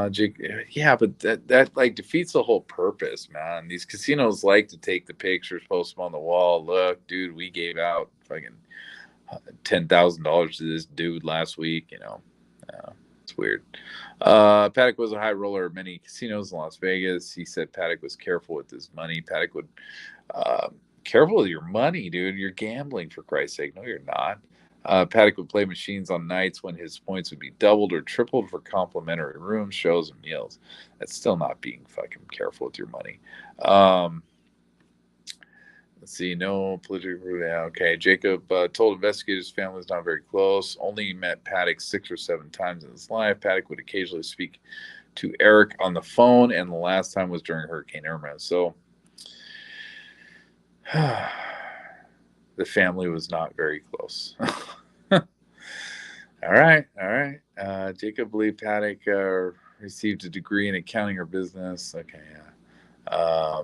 Jake, yeah, but that like defeats the whole purpose, man. These casinos like to take the pictures, post them on the wall. Look, dude, we gave out fucking $10,000 to this dude last week. It's weird. Paddock was a high roller at many casinos in Las Vegas. He said Paddock was careful with his money. Paddock would careful with your money, dude. You're gambling, for Christ's sake. No, you're not. Paddock would play machines on nights when his points would be doubled or tripled for complimentary rooms, shows, and meals. That's still not being fucking careful with your money. Let's see. No political. Yeah, okay. Jacob told investigators his family was not very close. Only met Paddock 6 or 7 times in his life. Paddock would occasionally speak to Eric on the phone, and the last time was during Hurricane Irma. So the family was not very close. All right, all right. Jacob believed Paddock received a degree in accounting or business. Okay, yeah.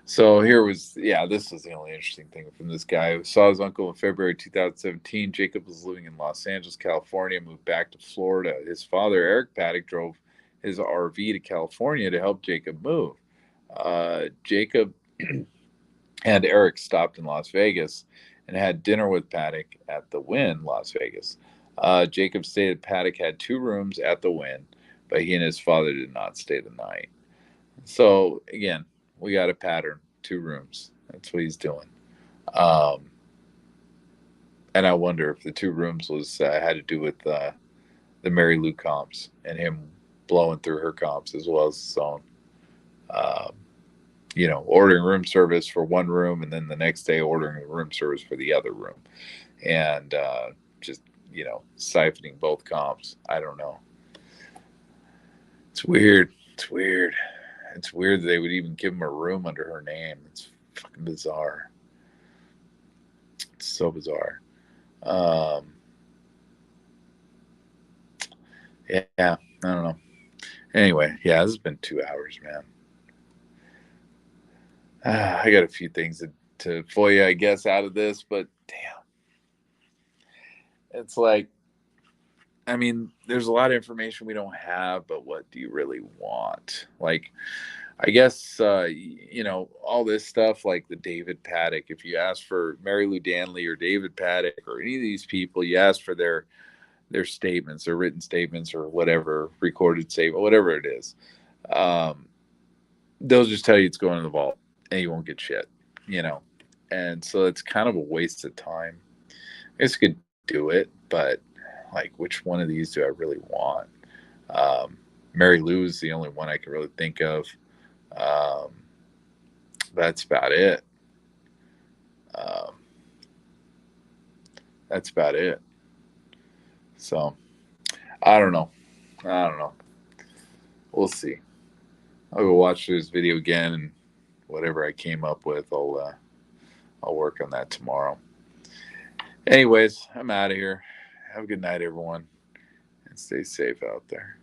So this was the only interesting thing from this guy. Saw his uncle in February 2017. Jacob was living in Los Angeles, California, moved back to Florida. His father, Eric Paddock, drove his RV to California to help Jacob move. Jacob and Eric stopped in Las Vegas and had dinner with Paddock at the Wynn, Las Vegas. Jacob stated Paddock had 2 rooms at the Wynn, but he and his father did not stay the night. So again, we got a pattern: 2 rooms. That's what he's doing. Um, and I wonder if the 2 rooms was had to do with the Mary Lou comps and him blowing through her comps as well as his own. Um, ordering room service for 1 room and then the next day ordering room service for the other room, and just siphoning both comps. I don't know. It's weird. It's weird. It's weird that they would even give him a room under her name. It's fucking bizarre. It's so bizarre. Um, yeah, I don't know. Anyway, yeah, this has been 2 hours, man. I got a few things to FOIA, I guess, out of this, but damn, it's like, I mean, there's a lot of information we don't have, but what do you really want? Like, I guess, all this stuff like the David Paddock, if you ask for Mary Lou Danley or David Paddock or any of these people, you ask for their statements, their written statements or whatever, recorded statement, whatever it is. Um, they'll just tell you it's going in the vault and you won't get shit, you know? And so it's kind of a waste of time. I guess you could do it, but like, which one of these do I really want? Um, Mary Lou is the only one I can really think of. Um, that's about it. Um, that's about it. So I don't know. I don't know. We'll see. I'll go watch this video again, and whatever I came up with, I'll work on that tomorrow. Anyways, I'm out of here. Have a good night, everyone, and stay safe out there.